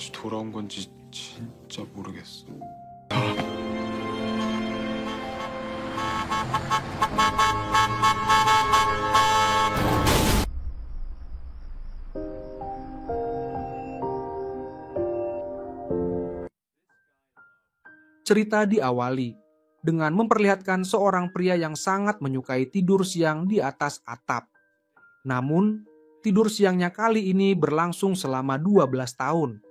다시 돌아온 건지 진짜 모르겠어. Cerita diawali dengan memperlihatkan seorang pria yang sangat menyukai tidur siang di atas atap. Namun, tidur siangnya kali ini berlangsung selama 12 tahun.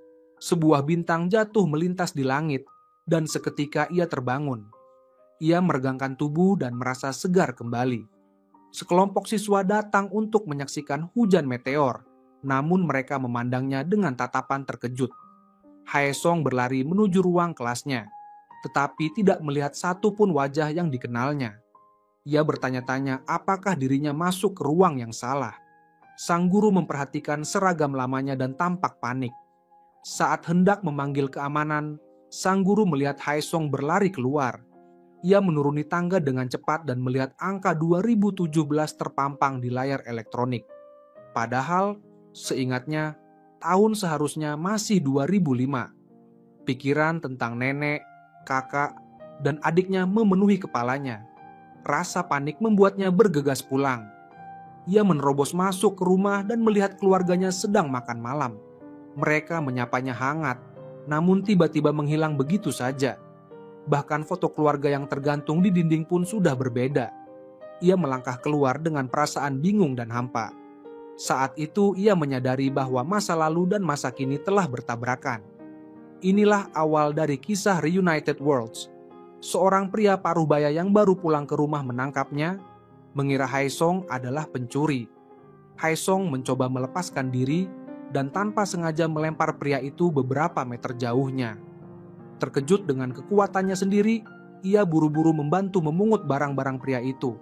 Sebuah bintang jatuh melintas di langit dan seketika ia terbangun. Ia meregangkan tubuh dan merasa segar kembali. Sekelompok siswa datang untuk menyaksikan hujan meteor, namun mereka memandangnya dengan tatapan terkejut. Haesong berlari menuju ruang kelasnya, tetapi tidak melihat satupun wajah yang dikenalnya. Ia bertanya-tanya apakah dirinya masuk ke ruang yang salah. Sang guru memperhatikan seragam lamanya dan tampak panik. Saat hendak memanggil keamanan, sang guru melihat Haesong berlari keluar. Ia menuruni tangga dengan cepat dan melihat angka 2017 terpampang di layar elektronik. Padahal, seingatnya, tahun seharusnya masih 2005. Pikiran tentang nenek, kakak, dan adiknya memenuhi kepalanya. Rasa panik membuatnya bergegas pulang. Ia menerobos masuk ke rumah dan melihat keluarganya sedang makan malam. Mereka menyapanya hangat, namun tiba-tiba menghilang begitu saja. Bahkan foto keluarga yang tergantung di dinding pun sudah berbeda. Ia melangkah keluar dengan perasaan bingung dan hampa. Saat itu ia menyadari bahwa masa lalu dan masa kini telah bertabrakan. Inilah awal dari kisah Reunited Worlds. Seorang pria paruh baya yang baru pulang ke rumah menangkapnya, mengira Haesong adalah pencuri. Haesong mencoba melepaskan diri dan tanpa sengaja melempar pria itu beberapa meter jauhnya. Terkejut dengan kekuatannya sendiri, ia buru-buru membantu memungut barang-barang pria itu.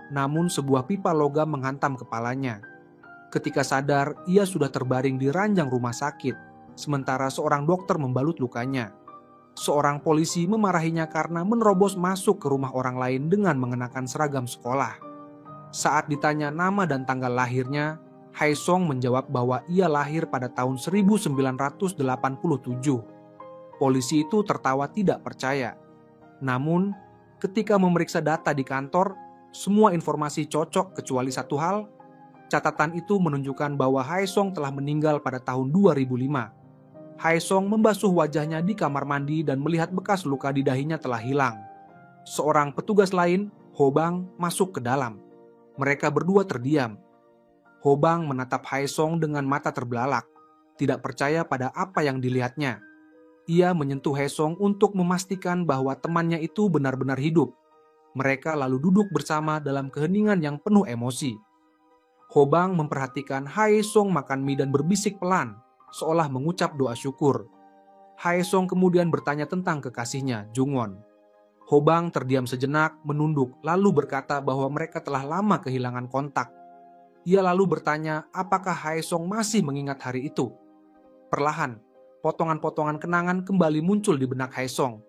Namun sebuah pipa logam menghantam kepalanya. Ketika sadar, ia sudah terbaring di ranjang rumah sakit. Sementara seorang dokter membalut lukanya. Seorang polisi memarahinya karena menerobos masuk ke rumah orang lain dengan mengenakan seragam sekolah. Saat ditanya nama dan tanggal lahirnya, Haesong menjawab bahwa ia lahir pada tahun 1987. Polisi itu tertawa tidak percaya. Namun, ketika memeriksa data di kantor, semua informasi cocok kecuali satu hal. Catatan itu menunjukkan bahwa Haesong telah meninggal pada tahun 2005. Haesong membasuh wajahnya di kamar mandi dan melihat bekas luka di dahinya telah hilang. Seorang petugas lain, Hobang, masuk ke dalam. Mereka berdua terdiam. Hobang menatap Haesong dengan mata terbelalak, tidak percaya pada apa yang dilihatnya. Ia menyentuh Haesong untuk memastikan bahwa temannya itu benar-benar hidup. Mereka lalu duduk bersama dalam keheningan yang penuh emosi. Hobang memperhatikan Haesong makan mie dan berbisik pelan, seolah mengucap doa syukur. Haesong kemudian bertanya tentang kekasihnya, Jungwon. Hobang terdiam sejenak, menunduk, lalu berkata bahwa mereka telah lama kehilangan kontak. Ia lalu bertanya apakah Haesong masih mengingat hari itu. Perlahan, potongan-potongan kenangan kembali muncul di benak Haesong.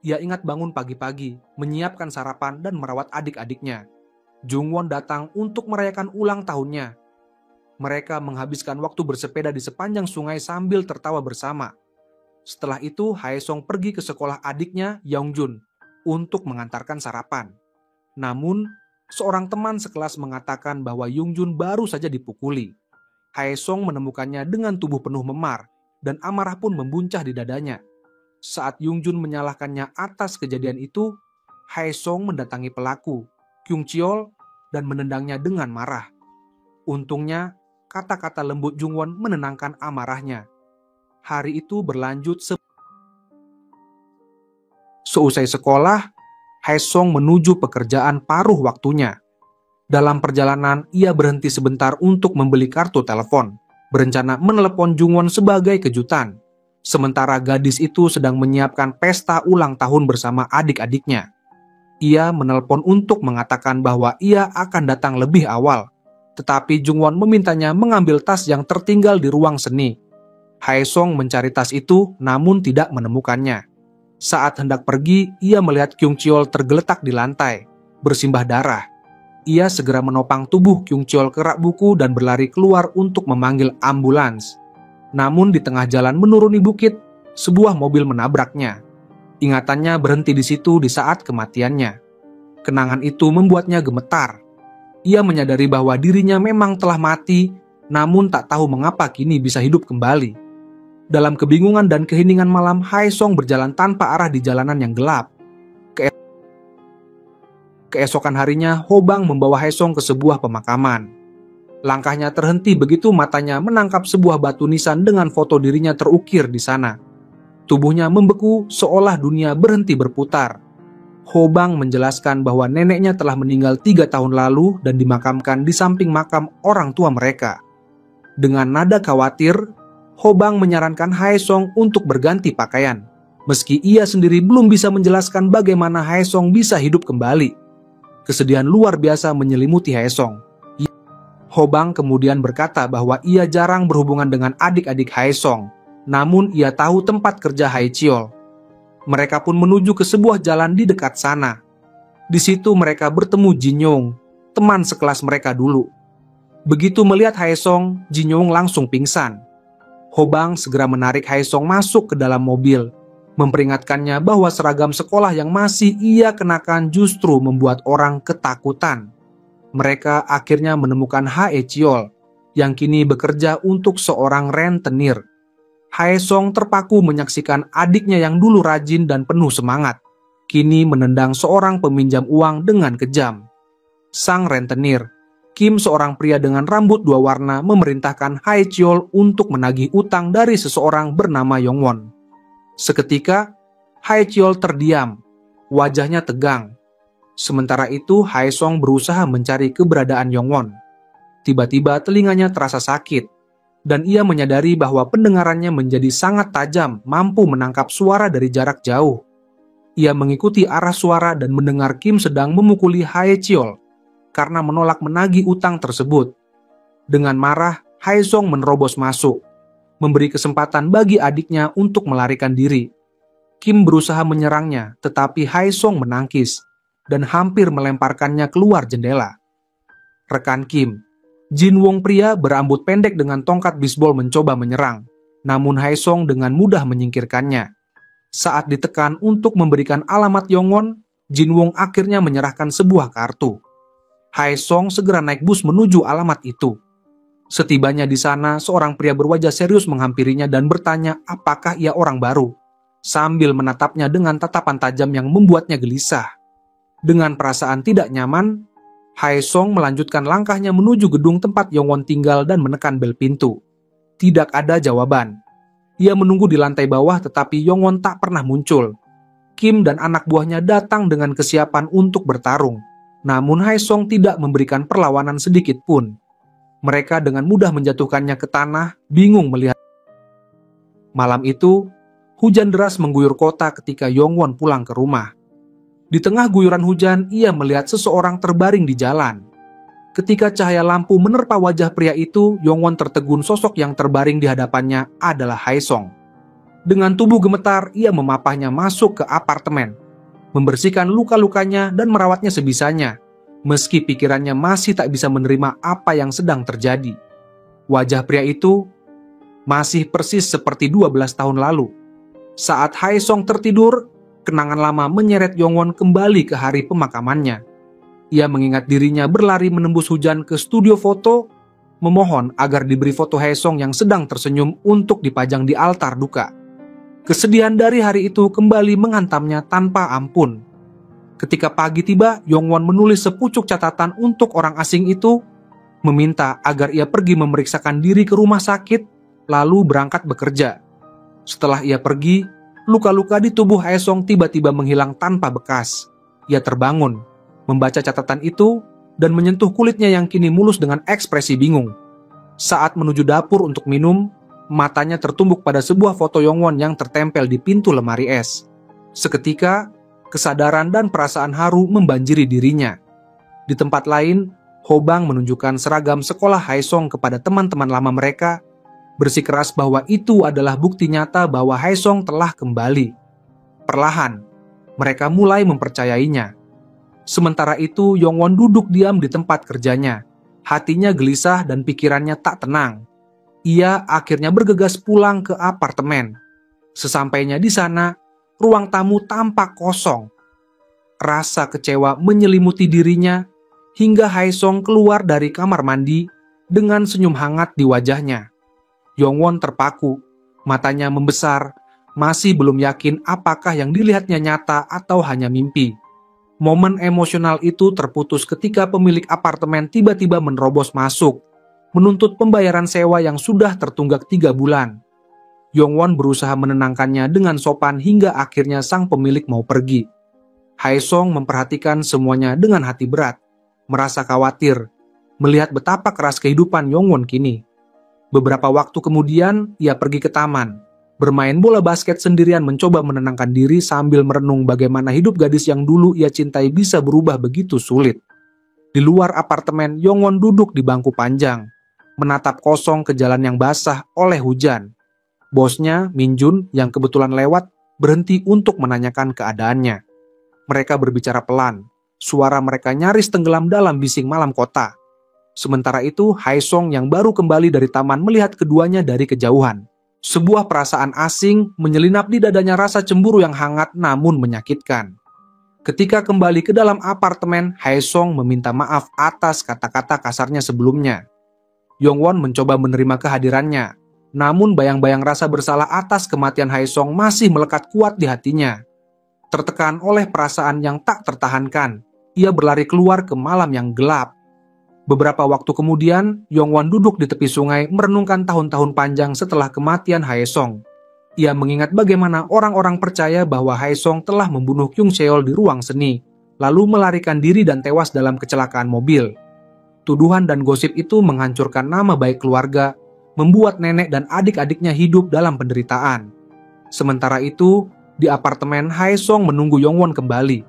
Ia ingat bangun pagi-pagi, menyiapkan sarapan dan merawat adik-adiknya. Jungwon datang untuk merayakan ulang tahunnya. Mereka menghabiskan waktu bersepeda di sepanjang sungai sambil tertawa bersama. Setelah itu, Haesong pergi ke sekolah adiknya, Yeongjun, untuk mengantarkan sarapan. Namun, seorang teman sekelas mengatakan bahwa Yeongjun baru saja dipukuli. Haesong menemukannya dengan tubuh penuh memar, dan amarah pun membuncah di dadanya. Saat Yeongjun menyalahkannya atas kejadian itu, Haesong mendatangi pelaku, Kyung Cheol, dan menendangnya dengan marah. Untungnya, kata-kata lembut Jungwon menenangkan amarahnya. Hari itu berlanjut seusai sekolah, Haesong menuju pekerjaan paruh waktunya. Dalam perjalanan, ia berhenti sebentar untuk membeli kartu telepon, berencana menelepon Jungwon sebagai kejutan. Sementara gadis itu sedang menyiapkan pesta ulang tahun bersama adik-adiknya. Ia menelpon untuk mengatakan bahwa ia akan datang lebih awal. Tetapi Jungwon memintanya mengambil tas yang tertinggal di ruang seni. Haesong mencari tas itu namun tidak menemukannya. Saat hendak pergi, ia melihat Kyung Cheol tergeletak di lantai, bersimbah darah. Ia segera menopang tubuh Kyung Cheol ke rak buku dan berlari keluar untuk memanggil ambulans. Namun di tengah jalan menuruni bukit, sebuah mobil menabraknya. Ingatannya berhenti di situ di saat kematiannya. Kenangan itu membuatnya gemetar. Ia menyadari bahwa dirinya memang telah mati, namun tak tahu mengapa kini bisa hidup kembali. Dalam kebingungan dan keheningan malam, Haesong berjalan tanpa arah di jalanan yang gelap. Keesokan harinya, Hobang membawa Haesong ke sebuah pemakaman. Langkahnya terhenti begitu matanya menangkap sebuah batu nisan dengan foto dirinya terukir di sana. Tubuhnya membeku seolah dunia berhenti berputar. Hobang menjelaskan bahwa neneknya telah meninggal 3 tahun lalu dan dimakamkan di samping makam orang tua mereka. Dengan nada khawatir, Hobang menyarankan Haesong untuk berganti pakaian, meski ia sendiri belum bisa menjelaskan bagaimana Haesong bisa hidup kembali. Kesedihan luar biasa menyelimuti Haesong. Hobang kemudian berkata bahwa ia jarang berhubungan dengan adik-adik Haesong, namun ia tahu tempat kerja Haechiol. Mereka pun menuju ke sebuah jalan di dekat sana. Di situ mereka bertemu Jinyong, teman sekelas mereka dulu. Begitu melihat Haesong, Jinyong langsung pingsan. Hobang segera menarik Haesong masuk ke dalam mobil, memperingatkannya bahwa seragam sekolah yang masih ia kenakan justru membuat orang ketakutan. Mereka akhirnya menemukan Haechiol, yang kini bekerja untuk seorang rentenir. Haesong terpaku menyaksikan adiknya yang dulu rajin dan penuh semangat, kini menendang seorang peminjam uang dengan kejam. Sang rentenir, Kim, seorang pria dengan rambut 2 warna, memerintahkan Haechiol untuk menagih utang dari seseorang bernama Yongwon. Seketika, Haechiol terdiam, wajahnya tegang. Sementara itu, Haesong berusaha mencari keberadaan Yongwon. Tiba-tiba telinganya terasa sakit, dan ia menyadari bahwa pendengarannya menjadi sangat tajam, mampu menangkap suara dari jarak jauh. Ia mengikuti arah suara dan mendengar Kim sedang memukuli Haechiol karena menolak menagih utang tersebut. Dengan marah, Haesong menerobos masuk, memberi kesempatan bagi adiknya untuk melarikan diri. Kim berusaha menyerangnya, tetapi Haesong menangkis dan hampir melemparkannya keluar jendela. Rekan Kim, Jinwong, pria berambut pendek dengan tongkat bisbol, mencoba menyerang, namun Haesong dengan mudah menyingkirkannya. Saat ditekan untuk memberikan alamat Yongwon, Jinwong akhirnya menyerahkan sebuah kartu. Haesong segera naik bus menuju alamat itu. Setibanya di sana, seorang pria berwajah serius menghampirinya dan bertanya apakah ia orang baru, sambil menatapnya dengan tatapan tajam yang membuatnya gelisah. Dengan perasaan tidak nyaman, Haesong melanjutkan langkahnya menuju gedung tempat Yongwon tinggal dan menekan bel pintu. Tidak ada jawaban. Ia menunggu di lantai bawah tetapi Yongwon tak pernah muncul. Kim dan anak buahnya datang dengan kesiapan untuk bertarung. Namun Haesong tidak memberikan perlawanan sedikit pun. Mereka dengan mudah menjatuhkannya ke tanah, bingung melihat. Malam itu, hujan deras mengguyur kota ketika Yongwon pulang ke rumah. Di tengah guyuran hujan, ia melihat seseorang terbaring di jalan. Ketika cahaya lampu menerpa wajah pria itu, Yongwon tertegun sosok yang terbaring di hadapannya adalah Haesong. Dengan tubuh gemetar, ia memapahnya masuk ke apartemen, membersihkan luka-lukanya dan merawatnya sebisanya, meski pikirannya masih tak bisa menerima apa yang sedang terjadi. Wajah pria itu masih persis seperti 12 tahun lalu. Saat Haesong tertidur, kenangan lama menyeret Yongwon kembali ke hari pemakamannya. Ia mengingat dirinya berlari menembus hujan ke studio foto, memohon agar diberi foto Haesong yang sedang tersenyum untuk dipajang di altar duka. Kesedihan dari hari itu kembali menghantamnya tanpa ampun. Ketika pagi tiba, Yongwon menulis sepucuk catatan untuk orang asing itu, meminta agar ia pergi memeriksakan diri ke rumah sakit, lalu berangkat bekerja. Setelah ia pergi, luka-luka di tubuh Haesong tiba-tiba menghilang tanpa bekas. Ia terbangun, membaca catatan itu, dan menyentuh kulitnya yang kini mulus dengan ekspresi bingung. Saat menuju dapur untuk minum, matanya tertumbuk pada sebuah foto Yongwon yang tertempel di pintu lemari es. Seketika, kesadaran dan perasaan haru membanjiri dirinya. Di tempat lain, Hobang menunjukkan seragam sekolah Haesong kepada teman-teman lama mereka, bersikeras bahwa itu adalah bukti nyata bahwa Haesong telah kembali. Perlahan, mereka mulai mempercayainya. Sementara itu, Yongwon duduk diam di tempat kerjanya. Hatinya gelisah dan pikirannya tak tenang. Ia akhirnya bergegas pulang ke apartemen. Sesampainya di sana, ruang tamu tampak kosong. Rasa kecewa menyelimuti dirinya hingga Haesong keluar dari kamar mandi dengan senyum hangat di wajahnya. Yongwon terpaku, matanya membesar, masih belum yakin apakah yang dilihatnya nyata atau hanya mimpi. Momen emosional itu terputus ketika pemilik apartemen tiba-tiba menerobos masuk, menuntut pembayaran sewa yang sudah tertunggak 3 bulan. Yongwon berusaha menenangkannya dengan sopan hingga akhirnya sang pemilik mau pergi. Haesong memperhatikan semuanya dengan hati berat, merasa khawatir, melihat betapa keras kehidupan Yongwon kini. Beberapa waktu kemudian, ia pergi ke taman, bermain bola basket sendirian mencoba menenangkan diri sambil merenung bagaimana hidup gadis yang dulu ia cintai bisa berubah begitu sulit. Di luar apartemen, Yongwon duduk di bangku panjang, menatap kosong ke jalan yang basah oleh hujan. Bosnya, Minjun, yang kebetulan lewat, berhenti untuk menanyakan keadaannya. Mereka berbicara pelan, suara mereka nyaris tenggelam dalam bising malam kota. Sementara itu, Haesong yang baru kembali dari taman melihat keduanya dari kejauhan. Sebuah perasaan asing menyelinap di dadanya, rasa cemburu yang hangat namun menyakitkan. Ketika kembali ke dalam apartemen, Haesong meminta maaf atas kata-kata kasarnya sebelumnya. Yongwon mencoba menerima kehadirannya, namun bayang-bayang rasa bersalah atas kematian Haesong masih melekat kuat di hatinya. Tertekan oleh perasaan yang tak tertahankan, ia berlari keluar ke malam yang gelap. Beberapa waktu kemudian, Yongwon duduk di tepi sungai merenungkan tahun-tahun panjang setelah kematian Haesong. Ia mengingat bagaimana orang-orang percaya bahwa Haesong telah membunuh Kyung Cheol di ruang seni, lalu melarikan diri dan tewas dalam kecelakaan mobil. Tuduhan dan gosip itu menghancurkan nama baik keluarga, membuat nenek dan adik-adiknya hidup dalam penderitaan. Sementara itu, di apartemen, Haesong menunggu Yongwon kembali.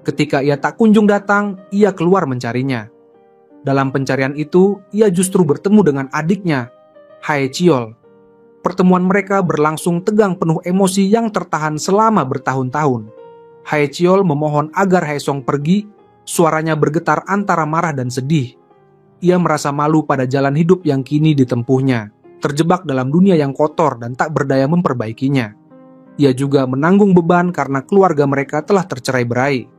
Ketika ia tak kunjung datang, ia keluar mencarinya. Dalam pencarian itu, ia justru bertemu dengan adiknya, Haecheol. Pertemuan mereka berlangsung tegang penuh emosi yang tertahan selama bertahun-tahun. Haecheol memohon agar Haesong pergi, suaranya bergetar antara marah dan sedih. Ia merasa malu pada jalan hidup yang kini ditempuhnya, terjebak dalam dunia yang kotor dan tak berdaya memperbaikinya. Ia juga menanggung beban karena keluarga mereka telah tercerai-berai.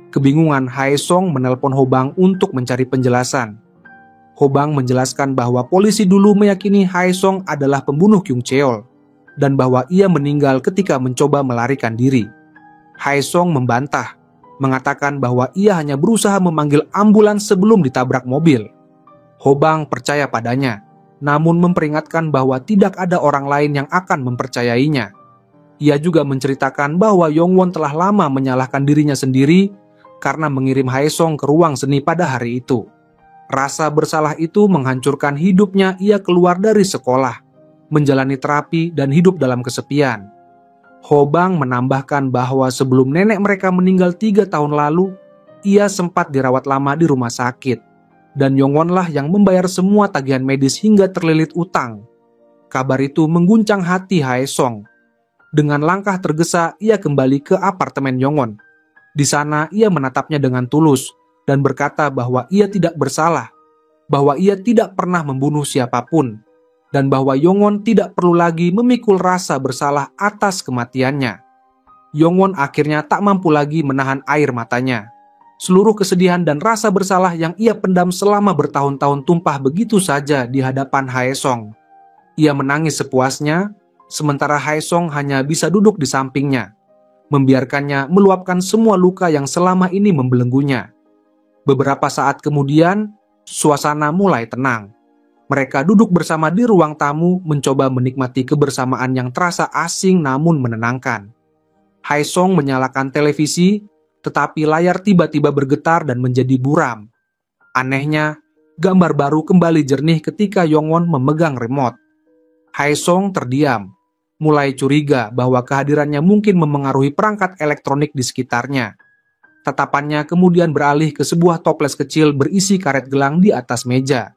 Kebingungan, Haesong menelpon Hobang untuk mencari penjelasan. Hobang menjelaskan bahwa polisi dulu meyakini Haesong adalah pembunuh Kyung Cheol dan bahwa ia meninggal ketika mencoba melarikan diri. Haesong membantah, mengatakan bahwa ia hanya berusaha memanggil ambulans sebelum ditabrak mobil. Hobang percaya padanya, namun memperingatkan bahwa tidak ada orang lain yang akan mempercayainya. Ia juga menceritakan bahwa Yongwon telah lama menyalahkan dirinya sendiri karena mengirim Haesong ke ruang seni pada hari itu. Rasa bersalah itu menghancurkan hidupnya. Ia keluar dari sekolah, menjalani terapi dan hidup dalam kesepian. Hobang menambahkan bahwa sebelum nenek mereka meninggal 3 tahun lalu, ia sempat dirawat lama di rumah sakit. Dan Yongwonlah yang membayar semua tagihan medis hingga terlilit utang. Kabar itu mengguncang hati Haesong. Dengan langkah tergesa, ia kembali ke apartemen Yongwon. Di sana, ia menatapnya dengan tulus dan berkata bahwa ia tidak bersalah, bahwa ia tidak pernah membunuh siapapun, dan bahwa Yongwon tidak perlu lagi memikul rasa bersalah atas kematiannya. Yongwon akhirnya tak mampu lagi menahan air matanya. Seluruh kesedihan dan rasa bersalah yang ia pendam selama bertahun-tahun tumpah begitu saja di hadapan Haesong. Ia menangis sepuasnya, sementara Haesong hanya bisa duduk di sampingnya, membiarkannya meluapkan semua luka yang selama ini membelenggunya. Beberapa saat kemudian, suasana mulai tenang. Mereka duduk bersama di ruang tamu, mencoba menikmati kebersamaan yang terasa asing namun menenangkan. Haesong menyalakan televisi, tetapi layar tiba-tiba bergetar dan menjadi buram. Anehnya, gambar baru kembali jernih ketika Yongwon memegang remote. Haesong terdiam, mulai curiga bahwa kehadirannya mungkin memengaruhi perangkat elektronik di sekitarnya. Tatapannya kemudian beralih ke sebuah toples kecil berisi karet gelang di atas meja.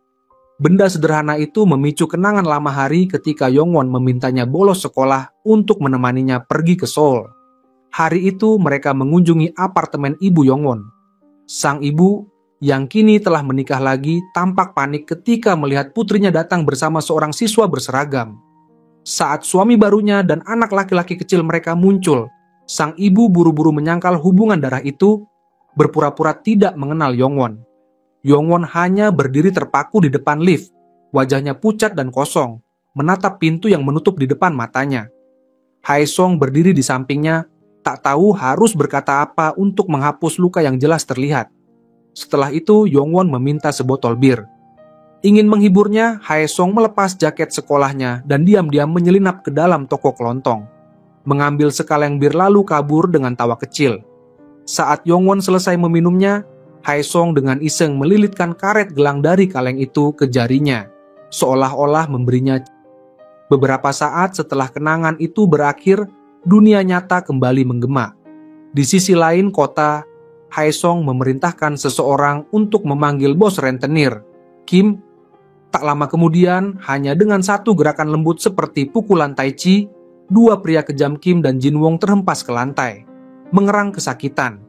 Benda sederhana itu memicu kenangan lama hari ketika Yongwon memintanya bolos sekolah untuk menemaninya pergi ke Seoul. Hari itu mereka mengunjungi apartemen ibu Yongwon. Sang ibu, yang kini telah menikah lagi, tampak panik ketika melihat putrinya datang bersama seorang siswa berseragam. Saat suami barunya dan anak laki-laki kecil mereka muncul, sang ibu buru-buru menyangkal hubungan darah itu, berpura-pura tidak mengenal Yongwon. Yongwon hanya berdiri terpaku di depan lift, wajahnya pucat dan kosong, menatap pintu yang menutup di depan matanya. Haesong berdiri di sampingnya, tak tahu harus berkata apa untuk menghapus luka yang jelas terlihat. Setelah itu, Yongwon meminta sebotol bir. Ingin menghiburnya, Haesong melepas jaket sekolahnya dan diam-diam menyelinap ke dalam toko kelontong. Mengambil sekaleng bir lalu kabur dengan tawa kecil. Saat Yongwon selesai meminumnya, Haesong dengan iseng melilitkan karet gelang dari kaleng itu ke jarinya, seolah-olah memberinya. Beberapa saat setelah kenangan itu berakhir, dunia nyata kembali menggema. Di sisi lain kota, Haesong memerintahkan seseorang untuk memanggil bos rentenir, Kim. Tak lama kemudian, hanya dengan satu gerakan lembut seperti pukulan tai chi, dua pria kejam Kim dan Jin Wong terhempas ke lantai, mengerang kesakitan.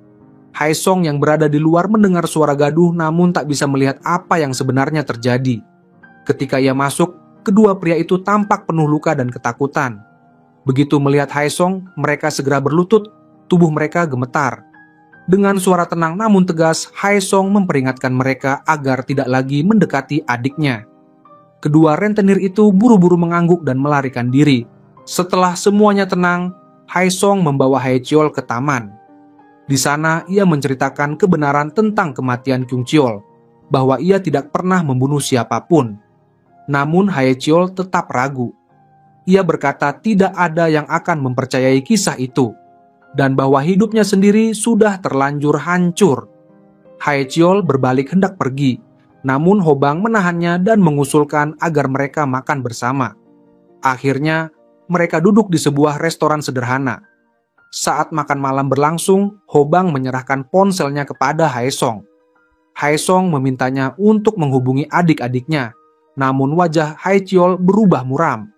Haesong yang berada di luar mendengar suara gaduh namun tak bisa melihat apa yang sebenarnya terjadi. Ketika ia masuk, kedua pria itu tampak penuh luka dan ketakutan. Begitu melihat Haesong, mereka segera berlutut, tubuh mereka gemetar. Dengan suara tenang namun tegas, Haesong memperingatkan mereka agar tidak lagi mendekati adiknya. Kedua rentenir itu buru-buru mengangguk dan melarikan diri. Setelah semuanya tenang, Haesong membawa Haecheol ke taman. Di sana ia menceritakan kebenaran tentang kematian Kyungcheol, bahwa ia tidak pernah membunuh siapapun. Namun Haecheol tetap ragu. Ia berkata tidak ada yang akan mempercayai kisah itu, dan bahwa hidupnya sendiri sudah terlanjur hancur. Haecheol berbalik hendak pergi, namun Hobang menahannya dan mengusulkan agar mereka makan bersama. Akhirnya, mereka duduk di sebuah restoran sederhana. Saat makan malam berlangsung, Hobang menyerahkan ponselnya kepada Haesong. Haesong memintanya untuk menghubungi adik-adiknya, namun wajah Haecheol berubah muram.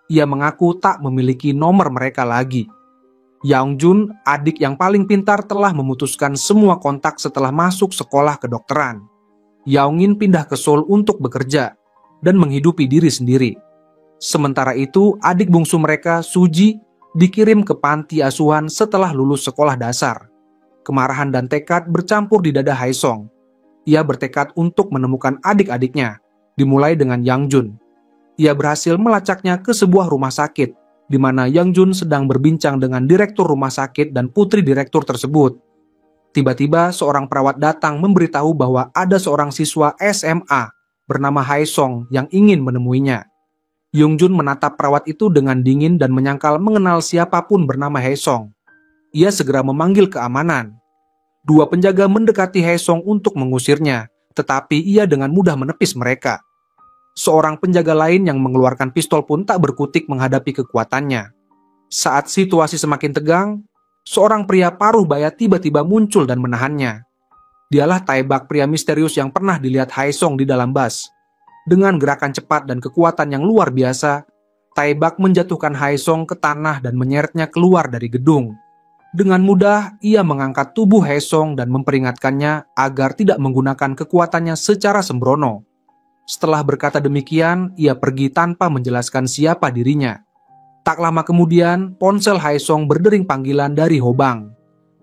Ia mengaku tak memiliki nomor mereka lagi. Yeongjun, adik yang paling pintar, telah memutuskan semua kontak setelah masuk sekolah kedokteran. Yeongin pindah ke Seoul untuk bekerja dan menghidupi diri sendiri. Sementara itu, adik bungsu mereka, Suji, dikirim ke panti asuhan setelah lulus sekolah dasar. Kemarahan dan tekad bercampur di dada Haesong. Ia bertekad untuk menemukan adik-adiknya, dimulai dengan Yeongjun. Ia berhasil melacaknya ke sebuah rumah sakit, di mana Yeongjun sedang berbincang dengan direktur rumah sakit dan putri direktur tersebut. Tiba-tiba seorang perawat datang memberitahu bahwa ada seorang siswa SMA bernama Haesong yang ingin menemuinya. Yeongjun menatap perawat itu dengan dingin dan menyangkal mengenal siapapun bernama Haesong. Ia segera memanggil keamanan. Dua penjaga mendekati Haesong untuk mengusirnya, tetapi ia dengan mudah menepis mereka. Seorang penjaga lain yang mengeluarkan pistol pun tak berkutik menghadapi kekuatannya. Saat situasi semakin tegang, seorang pria paruh baya tiba-tiba muncul dan menahannya. Dialah Taebak, pria misterius yang pernah dilihat Haesong di dalam bus. Dengan gerakan cepat dan kekuatan yang luar biasa, Taebak menjatuhkan Haesong ke tanah dan menyeretnya keluar dari gedung. Dengan mudah, ia mengangkat tubuh Haesong dan memperingatkannya agar tidak menggunakan kekuatannya secara sembrono. Setelah berkata demikian, ia pergi tanpa menjelaskan siapa dirinya. Tak lama kemudian, ponsel Haesong berdering panggilan dari Hobang.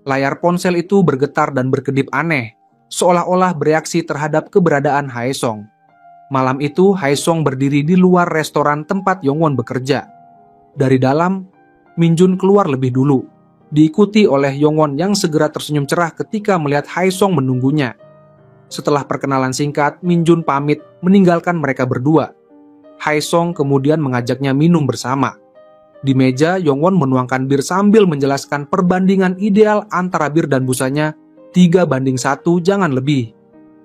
Layar ponsel itu bergetar dan berkedip aneh, seolah-olah bereaksi terhadap keberadaan Haesong. Malam itu, Haesong berdiri di luar restoran tempat Yongwon bekerja. Dari dalam, Minjun keluar lebih dulu, diikuti oleh Yongwon yang segera tersenyum cerah ketika melihat Haesong menunggunya. Setelah perkenalan singkat, Minjun pamit meninggalkan mereka berdua. Haesong kemudian mengajaknya minum bersama. Di meja, Yongwon menuangkan bir sambil menjelaskan perbandingan ideal antara bir dan busanya 3:1, jangan lebih.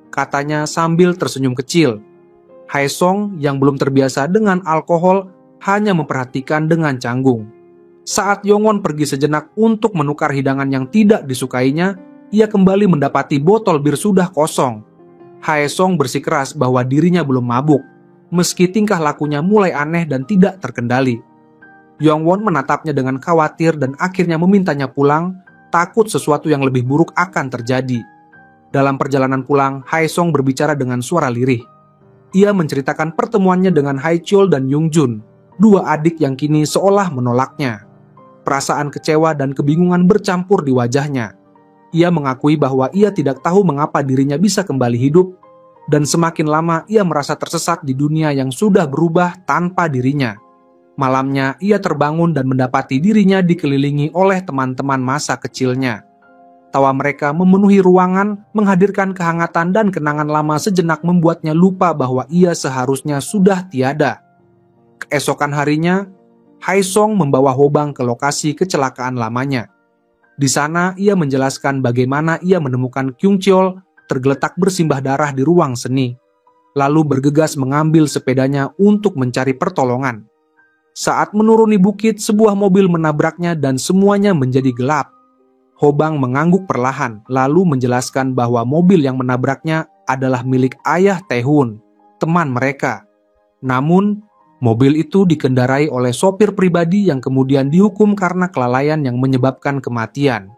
Katanya sambil tersenyum kecil. Haesong yang belum terbiasa dengan alkohol hanya memperhatikan dengan canggung. Saat Yongwon pergi sejenak untuk menukar hidangan yang tidak disukainya, ia kembali mendapati botol bir sudah kosong. Haesong bersikeras bahwa dirinya belum mabuk, meski tingkah lakunya mulai aneh dan tidak terkendali. Yongwon menatapnya dengan khawatir dan akhirnya memintanya pulang, takut sesuatu yang lebih buruk akan terjadi. Dalam perjalanan pulang, Haesong berbicara dengan suara lirih. Ia menceritakan pertemuannya dengan Haecheol dan Yoongjun, dua adik yang kini seolah menolaknya. Perasaan kecewa dan kebingungan bercampur di wajahnya. Ia mengakui bahwa ia tidak tahu mengapa dirinya bisa kembali hidup, dan semakin lama ia merasa tersesat di dunia yang sudah berubah tanpa dirinya. Malamnya, ia terbangun dan mendapati dirinya dikelilingi oleh teman-teman masa kecilnya. Tawa mereka memenuhi ruangan, menghadirkan kehangatan dan kenangan lama sejenak membuatnya lupa bahwa ia seharusnya sudah tiada. Keesokan harinya, Haesong membawa Hobang ke lokasi kecelakaan lamanya. Di sana, ia menjelaskan bagaimana ia menemukan Kyungcheol tergeletak bersimbah darah di ruang seni, lalu bergegas mengambil sepedanya untuk mencari pertolongan. Saat menuruni bukit, sebuah mobil menabraknya dan semuanya menjadi gelap. Hobang mengangguk perlahan, lalu menjelaskan bahwa mobil yang menabraknya adalah milik ayah Taehoon, teman mereka. Namun, mobil itu dikendarai oleh sopir pribadi yang kemudian dihukum karena kelalaian yang menyebabkan kematian.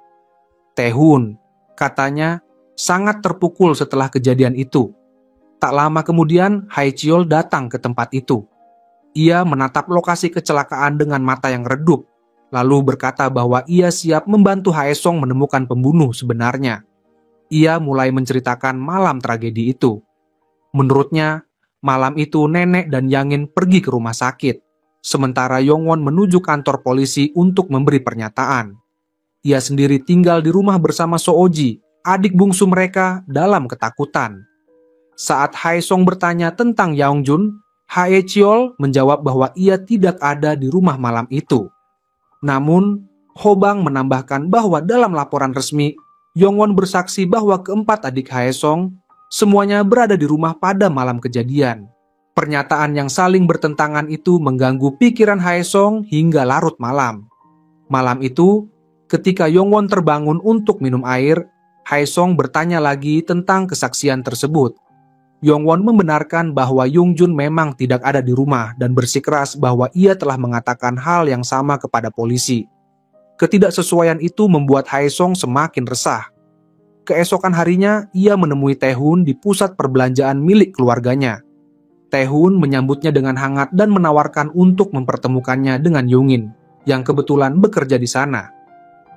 Taehoon, katanya, sangat terpukul setelah kejadian itu. Tak lama kemudian, Haecheol datang ke tempat itu. Ia menatap lokasi kecelakaan dengan mata yang redup, lalu berkata bahwa ia siap membantu Haesong menemukan pembunuh sebenarnya. Ia mulai menceritakan malam tragedi itu. Menurutnya, malam itu nenek dan Yangin pergi ke rumah sakit, sementara Yongwon menuju kantor polisi untuk memberi pernyataan. Ia sendiri tinggal di rumah bersama Sooji, adik bungsu mereka, dalam ketakutan. Saat Haesong bertanya tentang Yeongjun, Haecheol menjawab bahwa ia tidak ada di rumah malam itu. Namun, Hobang menambahkan bahwa dalam laporan resmi, Yongwon bersaksi bahwa keempat adik Haesong semuanya berada di rumah pada malam kejadian. Pernyataan yang saling bertentangan itu mengganggu pikiran Haesong hingga larut malam. Malam itu, ketika Yongwon terbangun untuk minum air, Haesong bertanya lagi tentang kesaksian tersebut. Yongwon membenarkan bahwa Yoongjun memang tidak ada di rumah dan bersikeras bahwa ia telah mengatakan hal yang sama kepada polisi. Ketidaksesuaian itu membuat Haesong semakin resah. Keesokan harinya, ia menemui Taehoon di pusat perbelanjaan milik keluarganya. Taehoon menyambutnya dengan hangat dan menawarkan untuk mempertemukannya dengan Yongin, yang kebetulan bekerja di sana.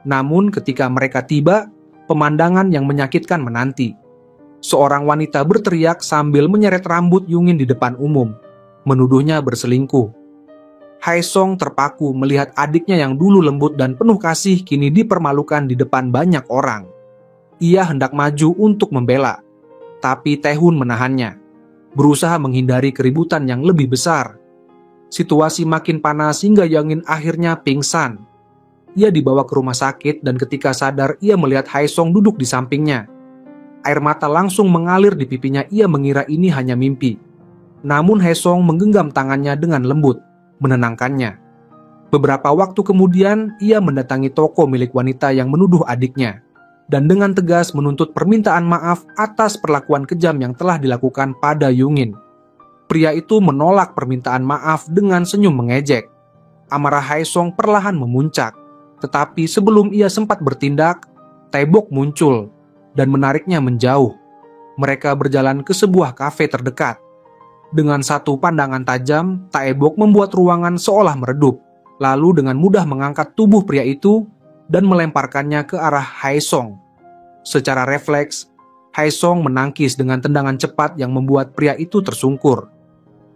Namun ketika mereka tiba, pemandangan yang menyakitkan menanti. Seorang wanita berteriak sambil menyeret rambut Yongin di depan umum, menuduhnya berselingkuh. Haesong terpaku melihat adiknya yang dulu lembut dan penuh kasih kini dipermalukan di depan banyak orang. Ia hendak maju untuk membela, tapi Taehoon menahannya, berusaha menghindari keributan yang lebih besar. Situasi makin panas hingga Yongin akhirnya pingsan. Ia dibawa ke rumah sakit dan ketika sadar ia melihat Haesong duduk di sampingnya. Air mata langsung mengalir di pipinya, ia mengira ini hanya mimpi. Namun Haesong menggenggam tangannya dengan lembut, menenangkannya. Beberapa waktu kemudian, ia mendatangi toko milik wanita yang menuduh adiknya, dan dengan tegas menuntut permintaan maaf atas perlakuan kejam yang telah dilakukan pada Yongin. Pria itu menolak permintaan maaf dengan senyum mengejek. Amarah Haesong perlahan memuncak, tetapi sebelum ia sempat bertindak, Taebok muncul dan menariknya menjauh. Mereka berjalan ke sebuah kafe terdekat. Dengan satu pandangan tajam, Taebok membuat ruangan seolah meredup, lalu dengan mudah mengangkat tubuh pria itu dan melemparkannya ke arah Haesong. Secara refleks, Haesong menangkis dengan tendangan cepat yang membuat pria itu tersungkur.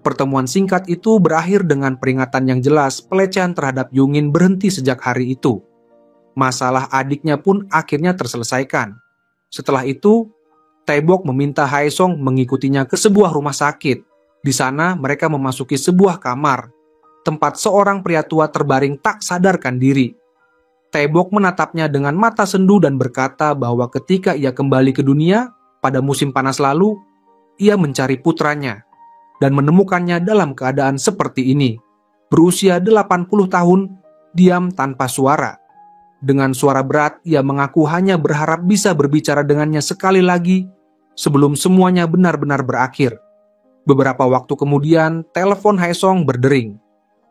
Pertemuan singkat itu berakhir dengan peringatan yang jelas pelecehan terhadap Yongin berhenti sejak hari itu. Masalah adiknya pun akhirnya terselesaikan. Setelah itu, Taebok meminta Haesong mengikutinya ke sebuah rumah sakit. Di sana mereka memasuki sebuah kamar, tempat seorang pria tua terbaring tak sadarkan diri. Taebok menatapnya dengan mata sendu dan berkata bahwa ketika ia kembali ke dunia pada musim panas lalu, ia mencari putranya dan menemukannya dalam keadaan seperti ini, berusia 80 tahun, diam tanpa suara. Dengan suara berat, ia mengaku hanya berharap bisa berbicara dengannya sekali lagi sebelum semuanya benar-benar berakhir. Beberapa waktu kemudian, telepon Haesong berdering.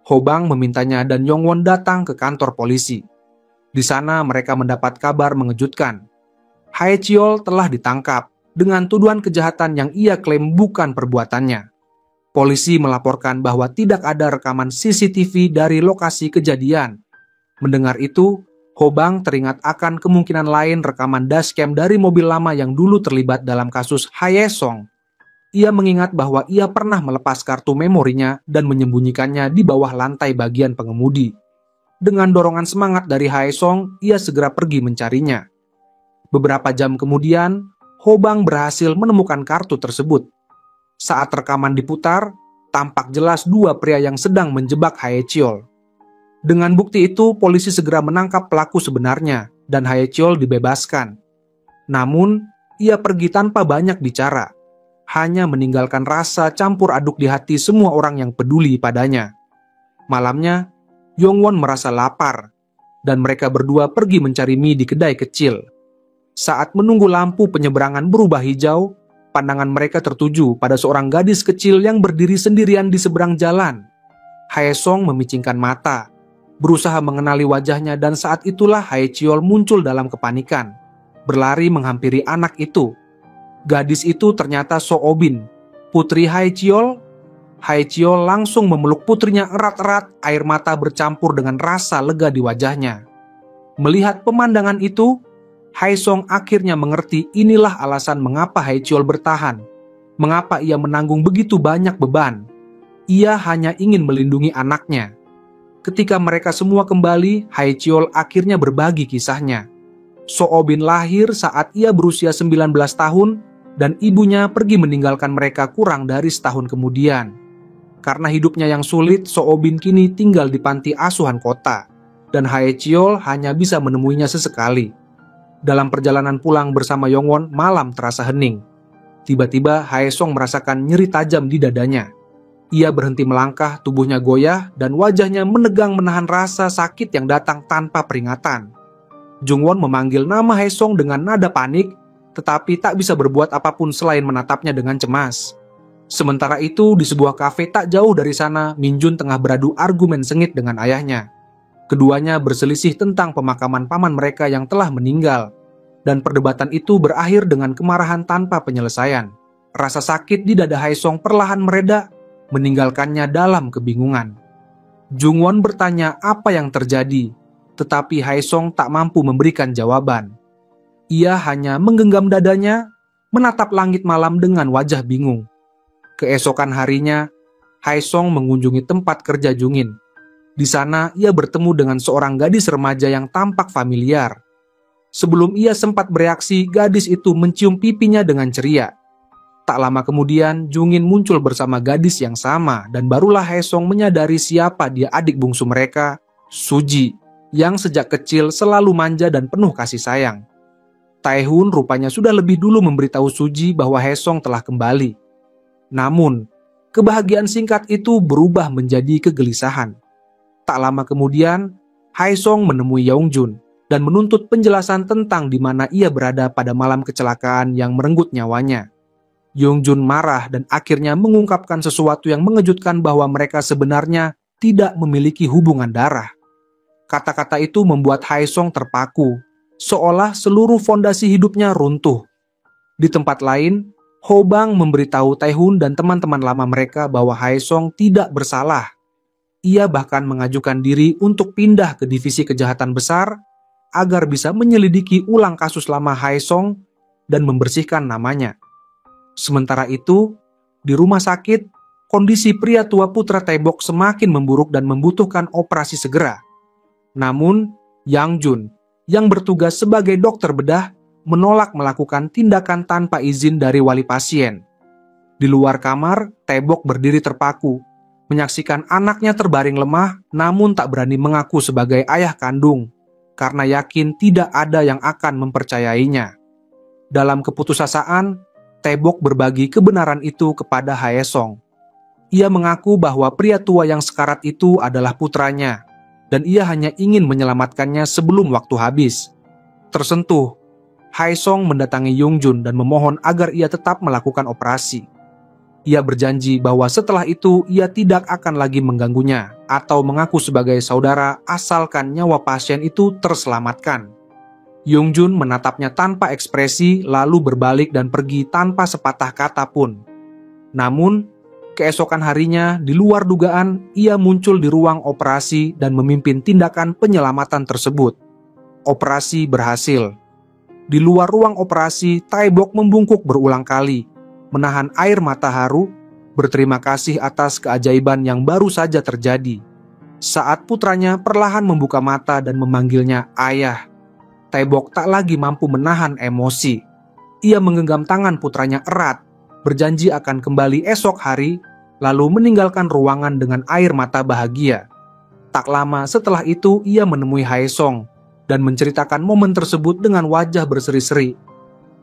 Hobang memintanya dan Yongwon datang ke kantor polisi. Di sana mereka mendapat kabar mengejutkan. Haecheol telah ditangkap dengan tuduhan kejahatan yang ia klaim bukan perbuatannya. Polisi melaporkan bahwa tidak ada rekaman CCTV dari lokasi kejadian. Mendengar itu, Hobang teringat akan kemungkinan lain rekaman dashcam dari mobil lama yang dulu terlibat dalam kasus Haesong. Ia mengingat bahwa ia pernah melepas kartu memorinya dan menyembunyikannya di bawah lantai bagian pengemudi. Dengan dorongan semangat dari Haesong, ia segera pergi mencarinya. Beberapa jam kemudian, Hobang berhasil menemukan kartu tersebut. Saat rekaman diputar, tampak jelas dua pria yang sedang menjebak Haecheol. Dengan bukti itu, polisi segera menangkap pelaku sebenarnya dan Haecheol dibebaskan. Namun, ia pergi tanpa banyak bicara, hanya meninggalkan rasa campur aduk di hati semua orang yang peduli padanya. Malamnya, Yongwon merasa lapar, dan mereka berdua pergi mencari mie di kedai kecil. Saat menunggu lampu penyeberangan berubah hijau, pandangan mereka tertuju pada seorang gadis kecil yang berdiri sendirian di seberang jalan. Haesong memicingkan mata, berusaha mengenali wajahnya, dan saat itulah Haecheol muncul dalam kepanikan, berlari menghampiri anak itu. Gadis itu ternyata Soobin, putri Haecheol. Haecheol langsung memeluk putrinya erat-erat, air mata bercampur dengan rasa lega di wajahnya. Melihat pemandangan itu, Haesong akhirnya mengerti inilah alasan mengapa Haecheol bertahan, mengapa ia menanggung begitu banyak beban. Ia hanya ingin melindungi anaknya. Ketika mereka semua kembali, Haecheol akhirnya berbagi kisahnya. Soobin lahir saat ia berusia 19 tahun dan ibunya pergi meninggalkan mereka kurang dari setahun kemudian. Karena hidupnya yang sulit, Soobin kini tinggal di panti asuhan kota dan Haecheol hanya bisa menemuinya sesekali. Dalam perjalanan pulang bersama Yongwon, malam terasa hening. Tiba-tiba Haesong merasakan nyeri tajam di dadanya. Ia berhenti melangkah, tubuhnya goyah, dan wajahnya menegang menahan rasa sakit yang datang tanpa peringatan. Jungwon memanggil nama Haesong dengan nada panik, tetapi tak bisa berbuat apapun selain menatapnya dengan cemas. Sementara itu, di sebuah kafe tak jauh dari sana, Minjun tengah beradu argumen sengit dengan ayahnya. Keduanya berselisih tentang pemakaman paman mereka yang telah meninggal, dan perdebatan itu berakhir dengan kemarahan tanpa penyelesaian. Rasa sakit di dada Haesong perlahan mereda, meninggalkannya dalam kebingungan. Jungwon bertanya apa yang terjadi, tetapi Haesong tak mampu memberikan jawaban. Ia hanya menggenggam dadanya, menatap langit malam dengan wajah bingung. Keesokan harinya, Haesong mengunjungi tempat kerja Jungin. Di sana, ia bertemu dengan seorang gadis remaja yang tampak familiar. Sebelum ia sempat bereaksi, gadis itu mencium pipinya dengan ceria. Tak lama kemudian, Jungin muncul bersama gadis yang sama, dan barulah Haesong menyadari siapa dia adik bungsu mereka, Suji, yang sejak kecil selalu manja dan penuh kasih sayang. Taehun rupanya sudah lebih dulu memberitahu Suji bahwa Haesong telah kembali. Namun, kebahagiaan singkat itu berubah menjadi kegelisahan. Tak lama kemudian, Haesong menemui Yeongjun dan menuntut penjelasan tentang di mana ia berada pada malam kecelakaan yang merenggut nyawanya. Yeongjun marah dan akhirnya mengungkapkan sesuatu yang mengejutkan bahwa mereka sebenarnya tidak memiliki hubungan darah. Kata-kata itu membuat Haesong terpaku, seolah seluruh fondasi hidupnya runtuh. Di tempat lain, Hobang memberitahu Taehun dan teman-teman lama mereka bahwa Haesong tidak bersalah. Ia bahkan mengajukan diri untuk pindah ke divisi kejahatan besar agar bisa menyelidiki ulang kasus lama Haesong dan membersihkan namanya. Sementara itu, di rumah sakit, kondisi pria tua putra Taebok semakin memburuk dan membutuhkan operasi segera. Namun, Yang Jun, yang bertugas sebagai dokter bedah, menolak melakukan tindakan tanpa izin dari wali pasien. Di luar kamar, Taebok berdiri terpaku, menyaksikan anaknya terbaring lemah, namun tak berani mengaku sebagai ayah kandung, karena yakin tidak ada yang akan mempercayainya. Dalam keputusasaan, Taebok berbagi kebenaran itu kepada Haesong. Ia mengaku bahwa pria tua yang sekarat itu adalah putranya, dan ia hanya ingin menyelamatkannya sebelum waktu habis. Tersentuh, Haesong mendatangi Yeongjun dan memohon agar ia tetap melakukan operasi. Ia berjanji bahwa setelah itu ia tidak akan lagi mengganggunya atau mengaku sebagai saudara asalkan nyawa pasien itu terselamatkan. Yongjun menatapnya tanpa ekspresi lalu berbalik dan pergi tanpa sepatah kata pun. Namun, keesokan harinya di luar dugaan ia muncul di ruang operasi dan memimpin tindakan penyelamatan tersebut. Operasi berhasil. Di luar ruang operasi, Taebok membungkuk berulang kali, menahan air mata haru, berterima kasih atas keajaiban yang baru saja terjadi. Saat putranya perlahan membuka mata dan memanggilnya ayah, Taebok tak lagi mampu menahan emosi. Ia menggenggam tangan putranya erat, berjanji akan kembali esok hari, lalu meninggalkan ruangan dengan air mata bahagia. Tak lama setelah itu ia menemui Haesong dan menceritakan momen tersebut dengan wajah berseri-seri.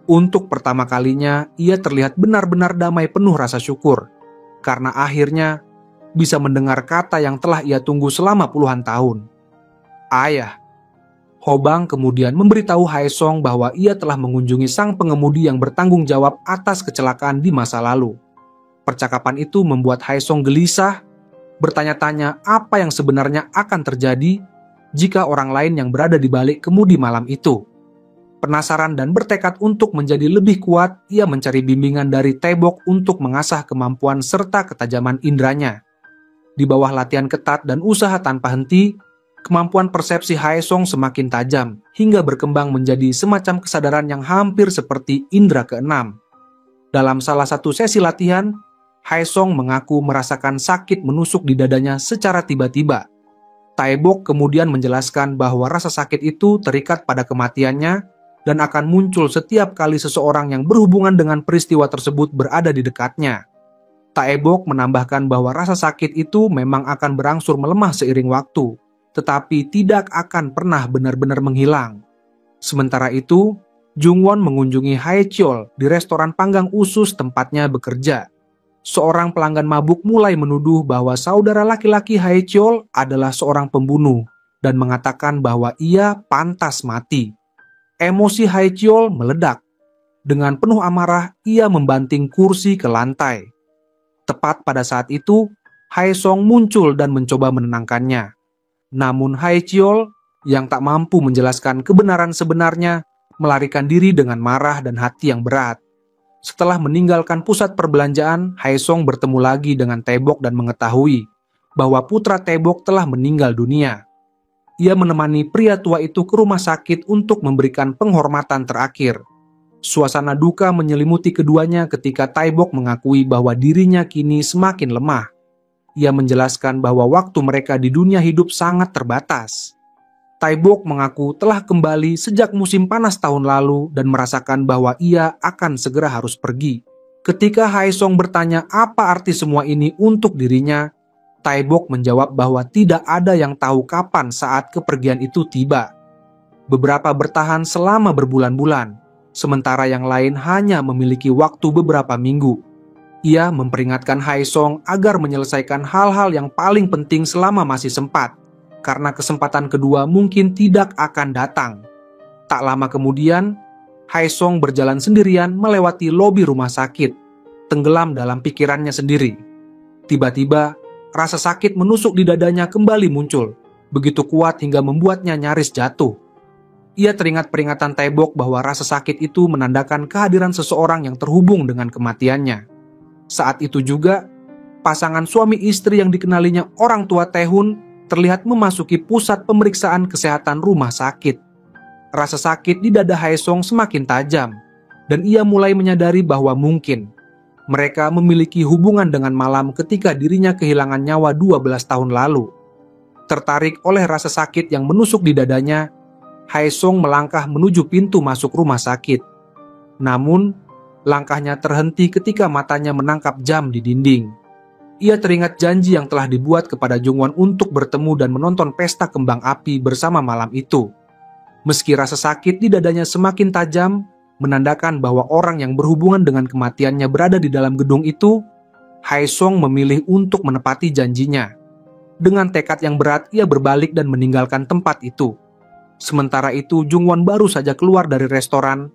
Untuk pertama kalinya ia terlihat benar-benar damai penuh rasa syukur, karena akhirnya bisa mendengar kata yang telah ia tunggu selama puluhan tahun. Ayah. Hobang kemudian memberitahu Haesong bahwa ia telah mengunjungi sang pengemudi yang bertanggung jawab atas kecelakaan di masa lalu. Percakapan itu membuat Haesong gelisah, bertanya-tanya apa yang sebenarnya akan terjadi jika orang lain yang berada di balik kemudi malam itu. Penasaran dan bertekad untuk menjadi lebih kuat, ia mencari bimbingan dari Taebok untuk mengasah kemampuan serta ketajaman indranya. Di bawah latihan ketat dan usaha tanpa henti, kemampuan persepsi Haesong semakin tajam hingga berkembang menjadi semacam kesadaran yang hampir seperti indera keenam. Dalam salah satu sesi latihan, Haesong mengaku merasakan sakit menusuk di dadanya secara tiba-tiba. Taebok kemudian menjelaskan bahwa rasa sakit itu terikat pada kematiannya dan akan muncul setiap kali seseorang yang berhubungan dengan peristiwa tersebut berada di dekatnya. Taebok menambahkan bahwa rasa sakit itu memang akan berangsur melemah seiring waktu, tetapi tidak akan pernah benar-benar menghilang. Sementara itu, Jungwon mengunjungi Haecheol di restoran panggang usus tempatnya bekerja. Seorang pelanggan mabuk mulai menuduh bahwa saudara laki-laki Haecheol adalah seorang pembunuh dan mengatakan bahwa ia pantas mati. Emosi Haecheol meledak. Dengan penuh amarah, ia membanting kursi ke lantai. Tepat pada saat itu, Haesong muncul dan mencoba menenangkannya. Namun Haecheol yang tak mampu menjelaskan kebenaran sebenarnya melarikan diri dengan marah dan hati yang berat. Setelah meninggalkan pusat perbelanjaan, Haesong bertemu lagi dengan Taebok dan mengetahui bahwa putra Taebok telah meninggal dunia. Ia menemani pria tua itu ke rumah sakit untuk memberikan penghormatan terakhir. Suasana duka menyelimuti keduanya ketika Taebok mengakui bahwa dirinya kini semakin lemah. Ia menjelaskan bahwa waktu mereka di dunia hidup sangat terbatas. Taebok mengaku telah kembali sejak musim panas tahun lalu dan merasakan bahwa ia akan segera harus pergi. Ketika Haesong bertanya apa arti semua ini untuk dirinya, Taebok menjawab bahwa tidak ada yang tahu kapan saat kepergian itu tiba. Beberapa bertahan selama berbulan-bulan, sementara yang lain hanya memiliki waktu beberapa minggu. Ia memperingatkan Haesong agar menyelesaikan hal-hal yang paling penting selama masih sempat, karena kesempatan kedua mungkin tidak akan datang. Tak lama kemudian, Haesong berjalan sendirian melewati lobi rumah sakit, tenggelam dalam pikirannya sendiri. Tiba-tiba, rasa sakit menusuk di dadanya kembali muncul, begitu kuat hingga membuatnya nyaris jatuh. Ia teringat peringatan Taebok bahwa rasa sakit itu menandakan kehadiran seseorang yang terhubung dengan kematiannya. Saat itu juga, pasangan suami istri yang dikenalinya orang tua Taehun terlihat memasuki pusat pemeriksaan kesehatan rumah sakit. Rasa sakit di dada Haesong semakin tajam, dan ia mulai menyadari bahwa mungkin mereka memiliki hubungan dengan malam ketika dirinya kehilangan nyawa 12 tahun lalu. Tertarik oleh rasa sakit yang menusuk di dadanya, Haesong melangkah menuju pintu masuk rumah sakit. Namun, langkahnya terhenti ketika matanya menangkap jam di dinding. Ia teringat janji yang telah dibuat kepada Jungwon untuk bertemu dan menonton pesta kembang api bersama malam itu. Meski rasa sakit di dadanya semakin tajam, menandakan bahwa orang yang berhubungan dengan kematiannya berada di dalam gedung itu, Haesong memilih untuk menepati janjinya. Dengan tekad yang berat, ia berbalik dan meninggalkan tempat itu. Sementara itu, Jungwon baru saja keluar dari restoran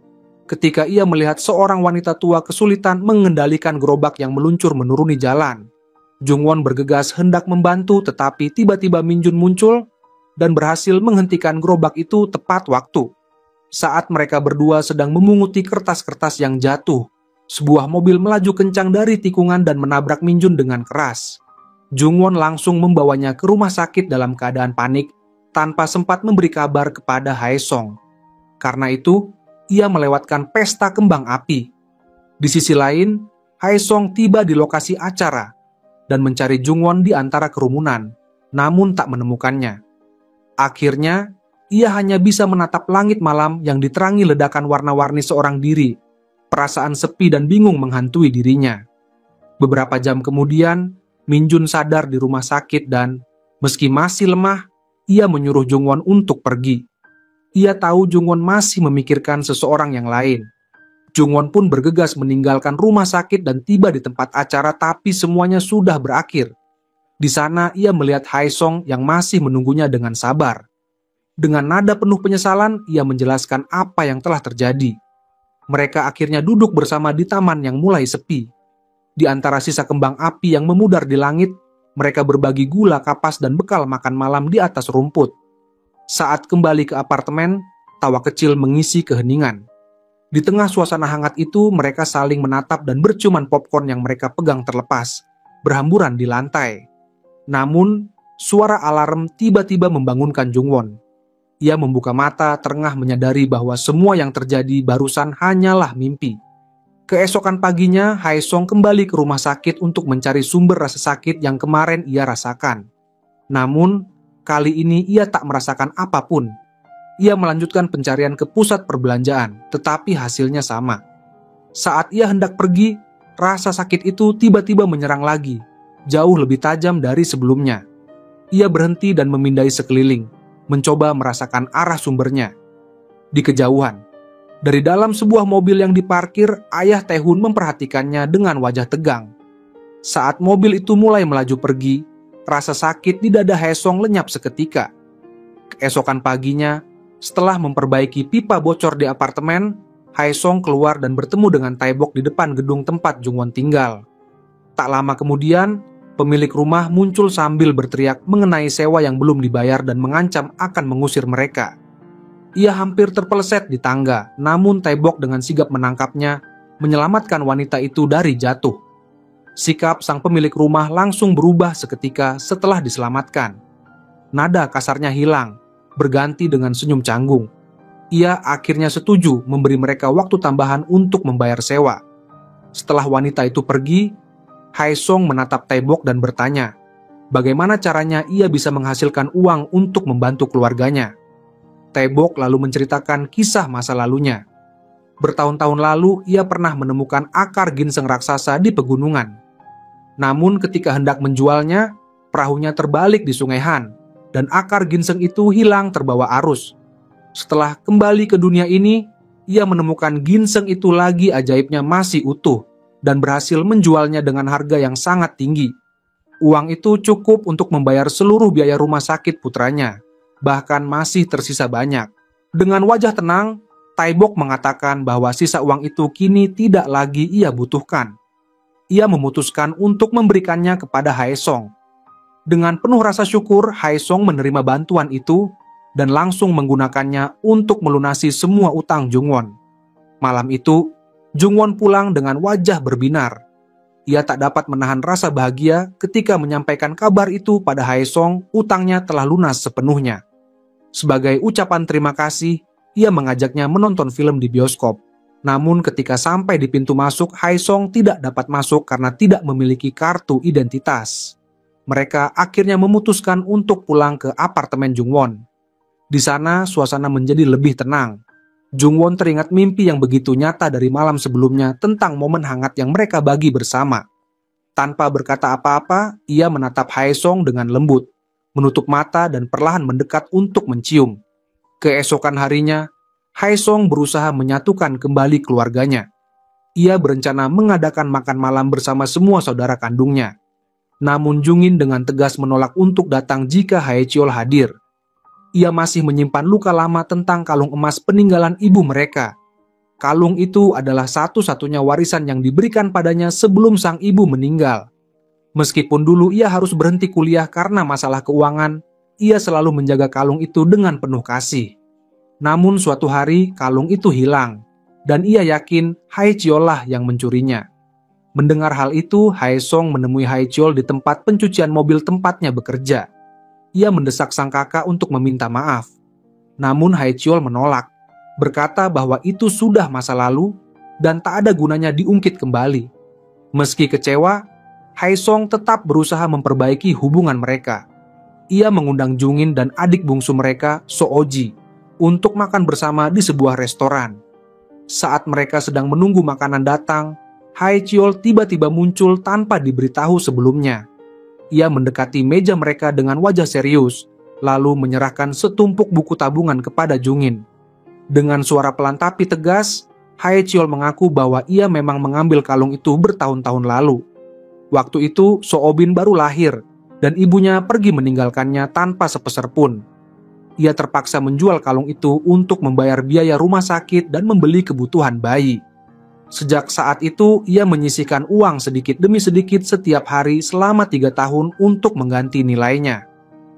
ketika ia melihat seorang wanita tua kesulitan mengendalikan gerobak yang meluncur menuruni jalan. Jungwon bergegas hendak membantu, tetapi tiba-tiba Minjun muncul dan berhasil menghentikan gerobak itu tepat waktu. Saat mereka berdua sedang memunguti kertas-kertas yang jatuh, sebuah mobil melaju kencang dari tikungan dan menabrak Min Jun dengan keras. Jungwon langsung membawanya ke rumah sakit dalam keadaan panik tanpa sempat memberi kabar kepada Haesong. Karena itu, ia melewatkan pesta kembang api. Di sisi lain, Haesong tiba di lokasi acara dan mencari Jungwon di antara kerumunan, namun tak menemukannya. Akhirnya, ia hanya bisa menatap langit malam yang diterangi ledakan warna-warni seorang diri. Perasaan sepi dan bingung menghantui dirinya. Beberapa jam kemudian, Min Jun sadar di rumah sakit dan, meski masih lemah, ia menyuruh Jungwon untuk pergi. Ia tahu Jungwon masih memikirkan seseorang yang lain. Jungwon pun bergegas meninggalkan rumah sakit dan tiba di tempat acara, tapi semuanya sudah berakhir. Di sana ia melihat Haesong yang masih menunggunya dengan sabar. Dengan nada penuh penyesalan, ia menjelaskan apa yang telah terjadi. Mereka akhirnya duduk bersama di taman yang mulai sepi. Di antara sisa kembang api yang memudar di langit, mereka berbagi gula, kapas, dan bekal makan malam di atas rumput. Saat kembali ke apartemen, tawa kecil mengisi keheningan. Di tengah suasana hangat itu, mereka saling menatap dan berciuman popcorn yang mereka pegang terlepas, berhamburan di lantai. Namun, suara alarm tiba-tiba membangunkan Jungwon. Ia membuka mata, terengah menyadari bahwa semua yang terjadi barusan hanyalah mimpi. Keesokan paginya, Haesong kembali ke rumah sakit untuk mencari sumber rasa sakit yang kemarin ia rasakan. Namun, kali ini ia tak merasakan apapun. Ia melanjutkan pencarian ke pusat perbelanjaan, tetapi hasilnya sama. Saat ia hendak pergi, rasa sakit itu tiba-tiba menyerang lagi, jauh lebih tajam dari sebelumnya. Ia berhenti dan memindai sekeliling, mencoba merasakan arah sumbernya. Di kejauhan, dari dalam sebuah mobil yang diparkir, ayah Tae-hun memperhatikannya dengan wajah tegang. Saat mobil itu mulai melaju pergi, rasa sakit di dada Haesong lenyap seketika. Keesokan paginya, setelah memperbaiki pipa bocor di apartemen, Haesong keluar dan bertemu dengan Tae-bok di depan gedung tempat Jungwon tinggal. Tak lama kemudian, pemilik rumah muncul sambil berteriak mengenai sewa yang belum dibayar dan mengancam akan mengusir mereka. Ia hampir terpeleset di tangga, namun Tae-bok dengan sigap menangkapnya, menyelamatkan wanita itu dari jatuh. Sikap sang pemilik rumah langsung berubah seketika setelah diselamatkan. Nada kasarnya hilang, berganti dengan senyum canggung. Ia akhirnya setuju memberi mereka waktu tambahan untuk membayar sewa. Setelah wanita itu pergi, Haesong menatap Tae-bok dan bertanya, bagaimana caranya ia bisa menghasilkan uang untuk membantu keluarganya. Tae-bok lalu menceritakan kisah masa lalunya. Bertahun-tahun lalu, ia pernah menemukan akar ginseng raksasa di pegunungan. Namun ketika hendak menjualnya, perahunya terbalik di Sungai Han, dan akar ginseng itu hilang terbawa arus. Setelah kembali ke dunia ini, ia menemukan ginseng itu lagi ajaibnya masih utuh, dan berhasil menjualnya dengan harga yang sangat tinggi. Uang itu cukup untuk membayar seluruh biaya rumah sakit putranya, bahkan masih tersisa banyak. Dengan wajah tenang, Tae-bok mengatakan bahwa sisa uang itu kini tidak lagi ia butuhkan. Ia memutuskan untuk memberikannya kepada Haesong. Dengan penuh rasa syukur, Haesong menerima bantuan itu dan langsung menggunakannya untuk melunasi semua utang Jungwon. Malam itu, Jungwon pulang dengan wajah berbinar. Ia tak dapat menahan rasa bahagia ketika menyampaikan kabar itu pada Haesong, utangnya telah lunas sepenuhnya. Sebagai ucapan terima kasih, ia mengajaknya menonton film di bioskop. Namun ketika sampai di pintu masuk, Haesong tidak dapat masuk karena tidak memiliki kartu identitas. Mereka akhirnya memutuskan untuk pulang ke apartemen Jungwon. Di sana, suasana menjadi lebih tenang. Jungwon teringat mimpi yang begitu nyata dari malam sebelumnya tentang momen hangat yang mereka bagi bersama. Tanpa berkata apa-apa, ia menatap Haesong dengan lembut, menutup mata dan perlahan mendekat untuk mencium. Keesokan harinya, Haesong berusaha menyatukan kembali keluarganya. Ia berencana mengadakan makan malam bersama semua saudara kandungnya. Namun Jungin dengan tegas menolak untuk datang jika Haecheol hadir. Ia masih menyimpan luka lama tentang kalung emas peninggalan ibu mereka. Kalung itu adalah satu-satunya warisan yang diberikan padanya sebelum sang ibu meninggal. Meskipun dulu ia harus berhenti kuliah karena masalah keuangan, ia selalu menjaga kalung itu dengan penuh kasih. Namun suatu hari kalung itu hilang, dan ia yakin Haecheol lah yang mencurinya. Mendengar hal itu, Haesong menemui Haecheol di tempat pencucian mobil tempatnya bekerja. Ia mendesak sang kakak untuk meminta maaf. Namun Haecheol menolak, berkata bahwa itu sudah masa lalu dan tak ada gunanya diungkit kembali. Meski kecewa, Haesong tetap berusaha memperbaiki hubungan mereka. Ia mengundang Jungin dan adik bungsu mereka, Sooji, untuk makan bersama di sebuah restoran. Saat mereka sedang menunggu makanan datang, Haecheol tiba-tiba muncul tanpa diberitahu sebelumnya. Ia mendekati meja mereka dengan wajah serius, lalu menyerahkan setumpuk buku tabungan kepada Jungin. Dengan suara pelan tapi tegas, Haecheol mengaku bahwa ia memang mengambil kalung itu bertahun-tahun lalu. Waktu itu, Soobin baru lahir, dan ibunya pergi meninggalkannya tanpa sepeser pun. Ia terpaksa menjual kalung itu untuk membayar biaya rumah sakit dan membeli kebutuhan bayi. Sejak saat itu, ia menyisihkan uang sedikit demi sedikit setiap hari selama 3 tahun untuk mengganti nilainya.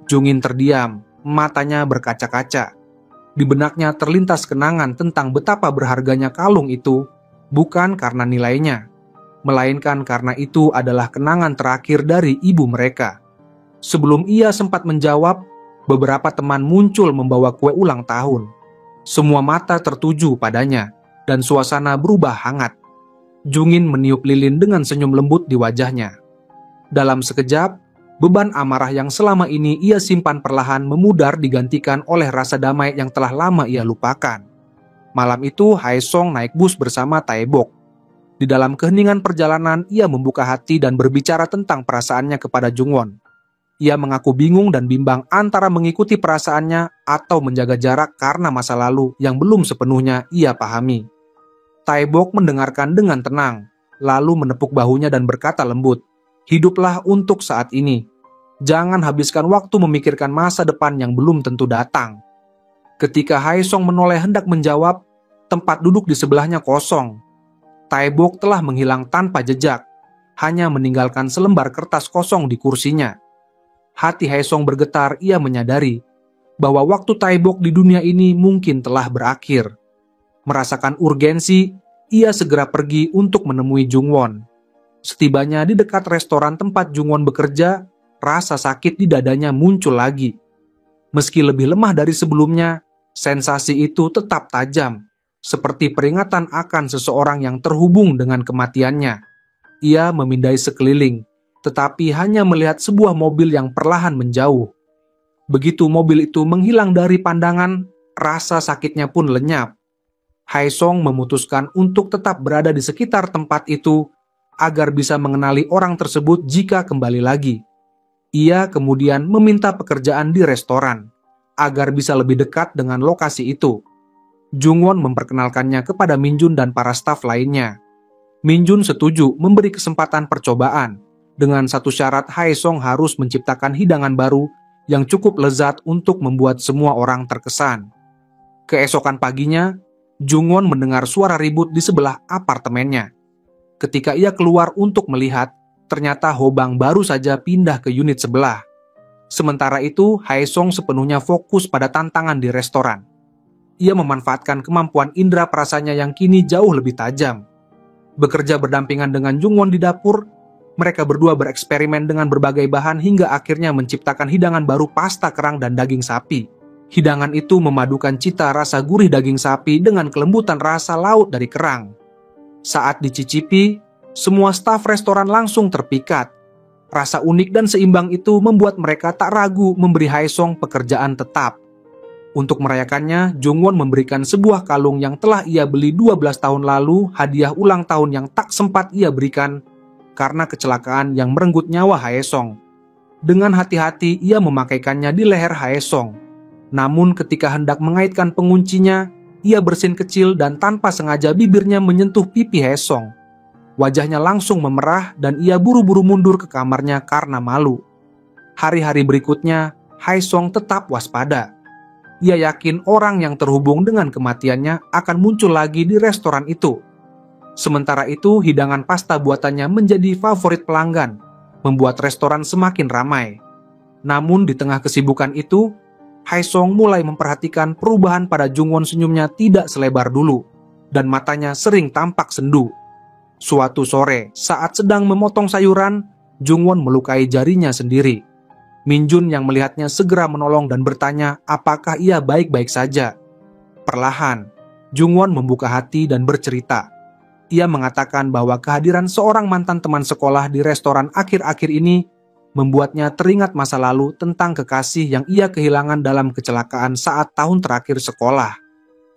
Jungin terdiam, matanya berkaca-kaca. Di benaknya terlintas kenangan tentang betapa berharganya kalung itu, bukan karena nilainya, melainkan karena itu adalah kenangan terakhir dari ibu mereka. Sebelum ia sempat menjawab, beberapa teman muncul membawa kue ulang tahun. Semua mata tertuju padanya, dan suasana berubah hangat. Jungin meniup lilin dengan senyum lembut di wajahnya. Dalam sekejap, beban amarah yang selama ini ia simpan perlahan memudar digantikan oleh rasa damai yang telah lama ia lupakan. Malam itu Haesong naik bus bersama Taebok. Di dalam keheningan perjalanan, ia membuka hati dan berbicara tentang perasaannya kepada Jungwon. Ia mengaku bingung dan bimbang antara mengikuti perasaannya atau menjaga jarak karena masa lalu yang belum sepenuhnya ia pahami. Taebok mendengarkan dengan tenang, lalu menepuk bahunya dan berkata lembut, "Hiduplah untuk saat ini. Jangan habiskan waktu memikirkan masa depan yang belum tentu datang." Ketika Haesong menoleh hendak menjawab, tempat duduk di sebelahnya kosong. Taebok telah menghilang tanpa jejak, hanya meninggalkan selembar kertas kosong di kursinya. Hati Haesong bergetar, ia menyadari bahwa waktu Taebok di dunia ini mungkin telah berakhir. Merasakan urgensi, ia segera pergi untuk menemui Jungwon. Setibanya di dekat restoran tempat Jungwon bekerja, rasa sakit di dadanya muncul lagi. Meski lebih lemah dari sebelumnya, sensasi itu tetap tajam, seperti peringatan akan seseorang yang terhubung dengan kematiannya. Ia memindai sekeliling, tetapi hanya melihat sebuah mobil yang perlahan menjauh. Begitu mobil itu menghilang dari pandangan, rasa sakitnya pun lenyap. Haesong memutuskan untuk tetap berada di sekitar tempat itu agar bisa mengenali orang tersebut jika kembali lagi. Ia kemudian meminta pekerjaan di restoran agar bisa lebih dekat dengan lokasi itu. Jungwon memperkenalkannya kepada Minjun dan para staf lainnya. Minjun setuju memberi kesempatan percobaan dengan satu syarat: Haesong harus menciptakan hidangan baru yang cukup lezat untuk membuat semua orang terkesan. Keesokan paginya, Jungwon mendengar suara ribut di sebelah apartemennya. Ketika ia keluar untuk melihat, ternyata Hobang baru saja pindah ke unit sebelah. Sementara itu, Haesong sepenuhnya fokus pada tantangan di restoran. Ia memanfaatkan kemampuan indera perasanya yang kini jauh lebih tajam. Bekerja berdampingan dengan Jungwon di dapur, mereka berdua bereksperimen dengan berbagai bahan hingga akhirnya menciptakan hidangan baru pasta kerang dan daging sapi. Hidangan itu memadukan cita rasa gurih daging sapi dengan kelembutan rasa laut dari kerang. Saat dicicipi, semua staf restoran langsung terpikat. Rasa unik dan seimbang itu membuat mereka tak ragu memberi Haesong pekerjaan tetap. Untuk merayakannya, Jungwon memberikan sebuah kalung yang telah ia beli 12 tahun lalu, hadiah ulang tahun yang tak sempat ia berikan karena kecelakaan yang merenggut nyawa Haesong. Dengan hati-hati ia memakaikannya di leher Haesong. Namun ketika hendak mengaitkan penguncinya, ia bersin kecil dan tanpa sengaja bibirnya menyentuh pipi Haesong. Wajahnya langsung memerah dan ia buru-buru mundur ke kamarnya karena malu. Hari-hari berikutnya, Haesong tetap waspada. Ia yakin orang yang terhubung dengan kematiannya akan muncul lagi di restoran itu. Sementara itu, hidangan pasta buatannya menjadi favorit pelanggan, membuat restoran semakin ramai. Namun di tengah kesibukan itu, Hae Song mulai memperhatikan perubahan pada Jungwon. Senyumnya tidak selebar dulu, dan matanya sering tampak sendu. Suatu sore, saat sedang memotong sayuran, Jungwon melukai jarinya sendiri. Minjun yang melihatnya segera menolong dan bertanya apakah ia baik-baik saja. Perlahan, Jungwon membuka hati dan bercerita. Ia mengatakan bahwa kehadiran seorang mantan teman sekolah di restoran akhir-akhir ini membuatnya teringat masa lalu tentang kekasih yang ia kehilangan dalam kecelakaan saat tahun terakhir sekolah.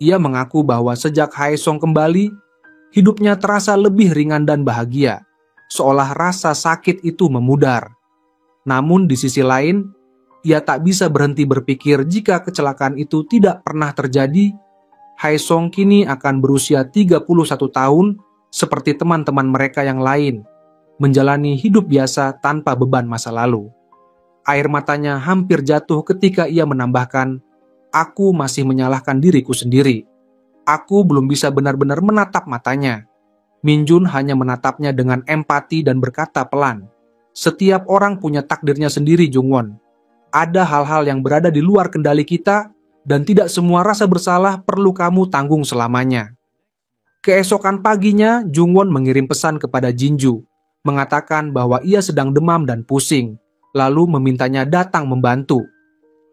Ia mengaku bahwa sejak Hae Song kembali, hidupnya terasa lebih ringan dan bahagia, seolah rasa sakit itu memudar. Namun di sisi lain, ia tak bisa berhenti berpikir jika kecelakaan itu tidak pernah terjadi, Hae Song kini akan berusia 31 tahun seperti teman-teman mereka yang lain, menjalani hidup biasa tanpa beban masa lalu. Air matanya hampir jatuh ketika ia menambahkan, "Aku masih menyalahkan diriku sendiri. Aku belum bisa benar-benar menatap matanya." Minjun hanya menatapnya dengan empati dan berkata pelan, "Setiap orang punya takdirnya sendiri, Jungwon. Ada hal-hal yang berada di luar kendali kita, dan tidak semua rasa bersalah perlu kamu tanggung selamanya." Keesokan paginya, Jungwon mengirim pesan kepada Jinju, mengatakan bahwa ia sedang demam dan pusing, lalu memintanya datang membantu.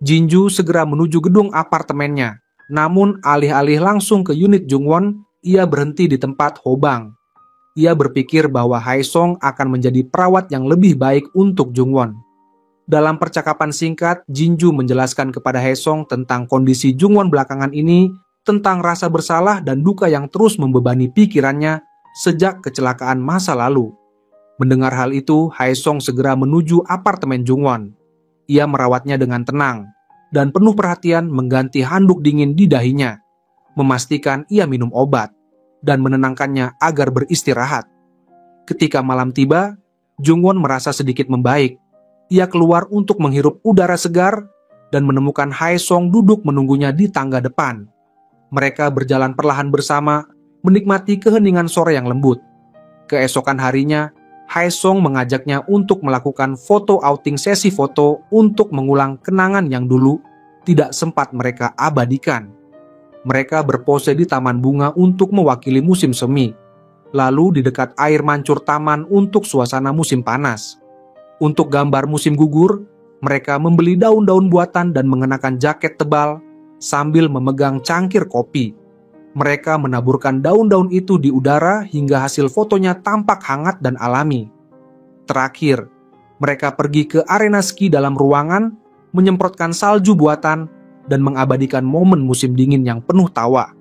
Jinju segera menuju gedung apartemennya, namun alih-alih langsung ke unit Jungwon, ia berhenti di tempat Hobang. Ia berpikir bahwa Hae Song akan menjadi perawat yang lebih baik untuk Jungwon. Dalam percakapan singkat, Jinju menjelaskan kepada Hae Song tentang kondisi Jungwon belakangan ini, tentang rasa bersalah dan duka yang terus membebani pikirannya sejak kecelakaan masa lalu. Mendengar hal itu, Hae Song segera menuju apartemen Jungwon. Ia merawatnya dengan tenang dan penuh perhatian, mengganti handuk dingin di dahinya, memastikan ia minum obat, dan menenangkannya agar beristirahat. Ketika malam tiba, Jungwon merasa sedikit membaik. Ia keluar untuk menghirup udara segar dan menemukan Hae Song duduk menunggunya di tangga depan. Mereka berjalan perlahan bersama, menikmati keheningan sore yang lembut. Keesokan harinya, Hae Song mengajaknya untuk melakukan foto outing sesi foto untuk mengulang kenangan yang dulu tidak sempat mereka abadikan. Mereka berpose di taman bunga untuk mewakili musim semi, lalu di dekat air mancur taman untuk suasana musim panas. Untuk gambar musim gugur, mereka membeli daun-daun buatan dan mengenakan jaket tebal sambil memegang cangkir kopi. Mereka menaburkan daun-daun itu di udara hingga hasil fotonya tampak hangat dan alami. Terakhir, mereka pergi ke arena ski dalam ruangan, menyemprotkan salju buatan, dan mengabadikan momen musim dingin yang penuh tawa.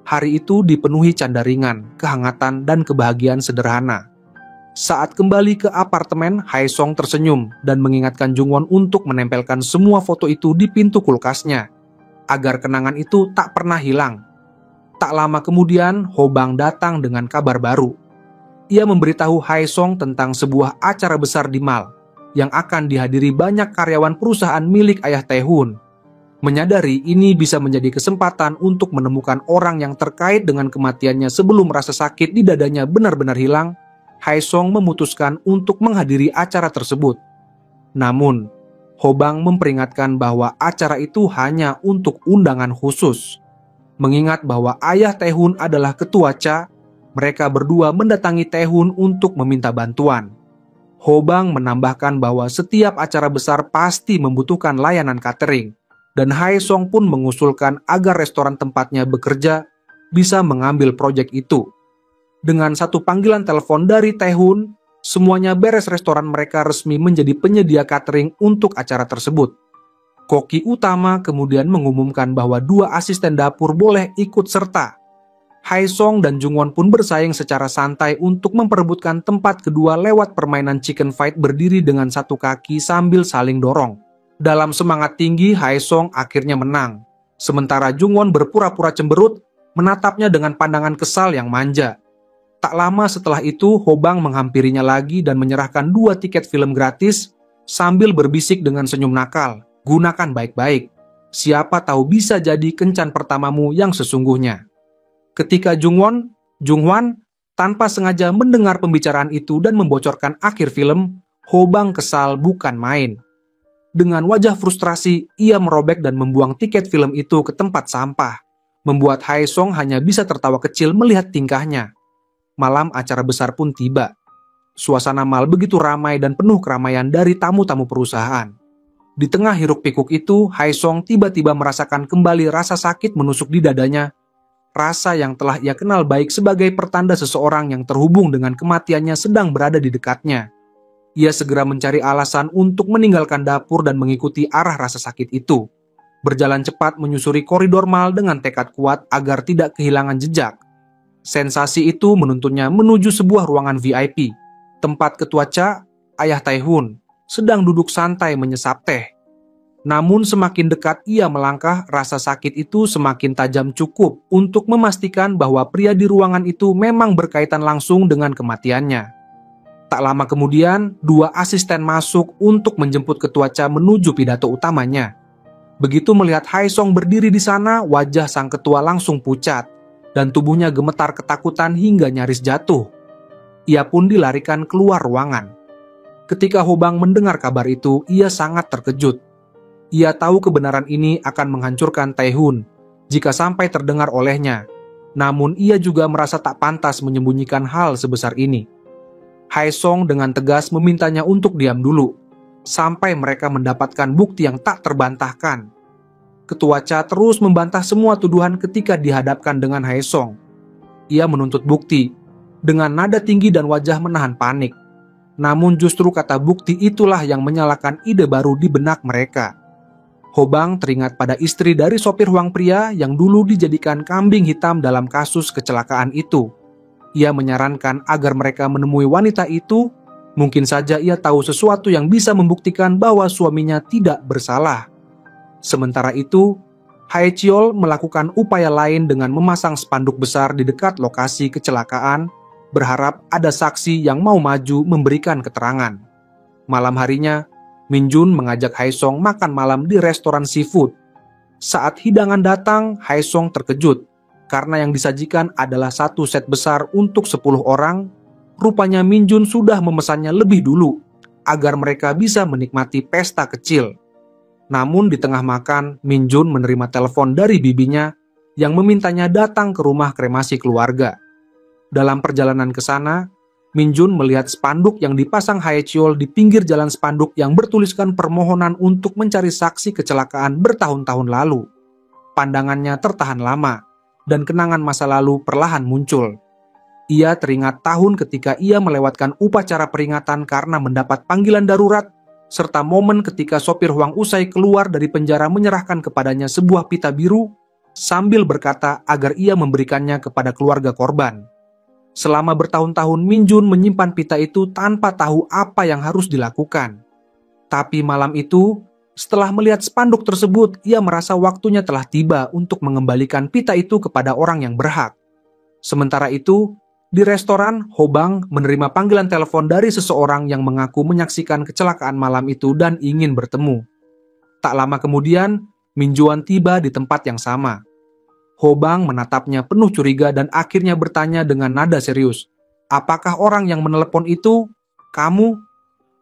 Hari itu dipenuhi canda ringan, kehangatan, dan kebahagiaan sederhana. Saat kembali ke apartemen, Hae Song tersenyum dan mengingatkan Jungwon untuk menempelkan semua foto itu di pintu kulkasnya, agar kenangan itu tak pernah hilang. Tak lama kemudian, Hobang datang dengan kabar baru. Ia memberitahu Hae Song tentang sebuah acara besar di mall, yang akan dihadiri banyak karyawan perusahaan milik ayah Tae-hun. Menyadari ini bisa menjadi kesempatan untuk menemukan orang yang terkait dengan kematiannya sebelum rasa sakit di dadanya benar-benar hilang, Hae Song memutuskan untuk menghadiri acara tersebut. Namun, Hobang memperingatkan bahwa acara itu hanya untuk undangan khusus. Mengingat bahwa ayah Tae-hun adalah ketua Cha, mereka berdua mendatangi Tae-hun untuk meminta bantuan. Hobang menambahkan bahwa setiap acara besar pasti membutuhkan layanan catering, dan Hae Song pun mengusulkan agar restoran tempatnya bekerja bisa mengambil proyek itu. Dengan satu panggilan telepon dari Tae-hun, semuanya beres. Restoran mereka resmi menjadi penyedia catering untuk acara tersebut. Koki utama kemudian mengumumkan bahwa 2 asisten dapur boleh ikut serta. Hae Song dan Jungwon pun bersaing secara santai untuk memperebutkan tempat kedua lewat permainan chicken fight berdiri dengan satu kaki sambil saling dorong. Dalam semangat tinggi, Hae Song akhirnya menang. Sementara Jungwon berpura-pura cemberut, menatapnya dengan pandangan kesal yang manja. Tak lama setelah itu, Hobang menghampirinya lagi dan menyerahkan 2 tiket film gratis sambil berbisik dengan senyum nakal, "Gunakan baik-baik. Siapa tahu bisa jadi kencan pertamamu yang sesungguhnya." Ketika Junghwan tanpa sengaja mendengar pembicaraan itu dan membocorkan akhir film, Hobang kesal bukan main. Dengan wajah frustrasi, ia merobek dan membuang tiket film itu ke tempat sampah, membuat Hae Song hanya bisa tertawa kecil melihat tingkahnya. Malam acara besar pun tiba. Suasana mal begitu ramai dan penuh keramaian dari tamu-tamu perusahaan. Di tengah hiruk-pikuk itu, Hae Song tiba-tiba merasakan kembali rasa sakit menusuk di dadanya. Rasa yang telah ia kenal baik sebagai pertanda seseorang yang terhubung dengan kematiannya sedang berada di dekatnya. Ia segera mencari alasan untuk meninggalkan dapur dan mengikuti arah rasa sakit itu. Berjalan cepat menyusuri koridor mal dengan tekad kuat agar tidak kehilangan jejak. Sensasi itu menuntunnya menuju sebuah ruangan VIP. Tempat Ketua Cha, ayah Tae-hun, sedang duduk santai menyesap teh. Namun semakin dekat ia melangkah, rasa sakit itu semakin tajam cukup untuk memastikan bahwa pria di ruangan itu memang berkaitan langsung dengan kematiannya. Tak lama kemudian, dua asisten masuk untuk menjemput Ketua Cha menuju pidato utamanya. Begitu melihat Hae Song berdiri di sana, wajah sang ketua langsung pucat dan tubuhnya gemetar ketakutan hingga nyaris jatuh. Ia pun dilarikan keluar ruangan. Ketika Hobang mendengar kabar itu, ia sangat terkejut. Ia tahu kebenaran ini akan menghancurkan Tae-hun jika sampai terdengar olehnya. Namun ia juga merasa tak pantas menyembunyikan hal sebesar ini. Hae Song dengan tegas memintanya untuk diam dulu, sampai mereka mendapatkan bukti yang tak terbantahkan. Ketua Cha terus membantah semua tuduhan ketika dihadapkan dengan Hae Song. Ia menuntut bukti dengan nada tinggi dan wajah menahan panik. Namun justru kata bukti itulah yang menyalakan ide baru di benak mereka. Hobang teringat pada istri dari sopir Huang pria yang dulu dijadikan kambing hitam dalam kasus kecelakaan itu. Ia menyarankan agar mereka menemui wanita itu. Mungkin saja ia tahu sesuatu yang bisa membuktikan bahwa suaminya tidak bersalah. Sementara itu, Hae Cheol melakukan upaya lain dengan memasang spanduk besar di dekat lokasi kecelakaan, berharap ada saksi yang mau maju memberikan keterangan. Malam harinya, Min Jun mengajak Hae Song makan malam di restoran seafood. Saat hidangan datang, Hae Song terkejut karena yang disajikan adalah satu set besar untuk 10 orang. Rupanya Min Jun sudah memesannya lebih dulu agar mereka bisa menikmati pesta kecil. Namun di tengah makan, Min Jun menerima telepon dari bibinya yang memintanya datang ke rumah kremasi keluarga. Dalam perjalanan ke sana, Min Jun melihat spanduk yang dipasang Hae Cheol di pinggir jalan, spanduk yang bertuliskan permohonan untuk mencari saksi kecelakaan bertahun-tahun lalu. Pandangannya tertahan lama, dan kenangan masa lalu perlahan muncul. Ia teringat tahun ketika ia melewatkan upacara peringatan karena mendapat panggilan darurat, serta momen ketika sopir Huang usai keluar dari penjara menyerahkan kepadanya sebuah pita biru, sambil berkata agar ia memberikannya kepada keluarga korban. Selama bertahun-tahun Min Jun menyimpan pita itu tanpa tahu apa yang harus dilakukan. Tapi malam itu, setelah melihat spanduk tersebut, ia merasa waktunya telah tiba untuk mengembalikan pita itu kepada orang yang berhak. Sementara itu, di restoran, Hobang menerima panggilan telepon dari seseorang yang mengaku menyaksikan kecelakaan malam itu dan ingin bertemu. Tak lama kemudian, Min Juan tiba di tempat yang sama. Hobang menatapnya penuh curiga dan akhirnya bertanya dengan nada serius, "Apakah orang yang menelepon itu kamu?"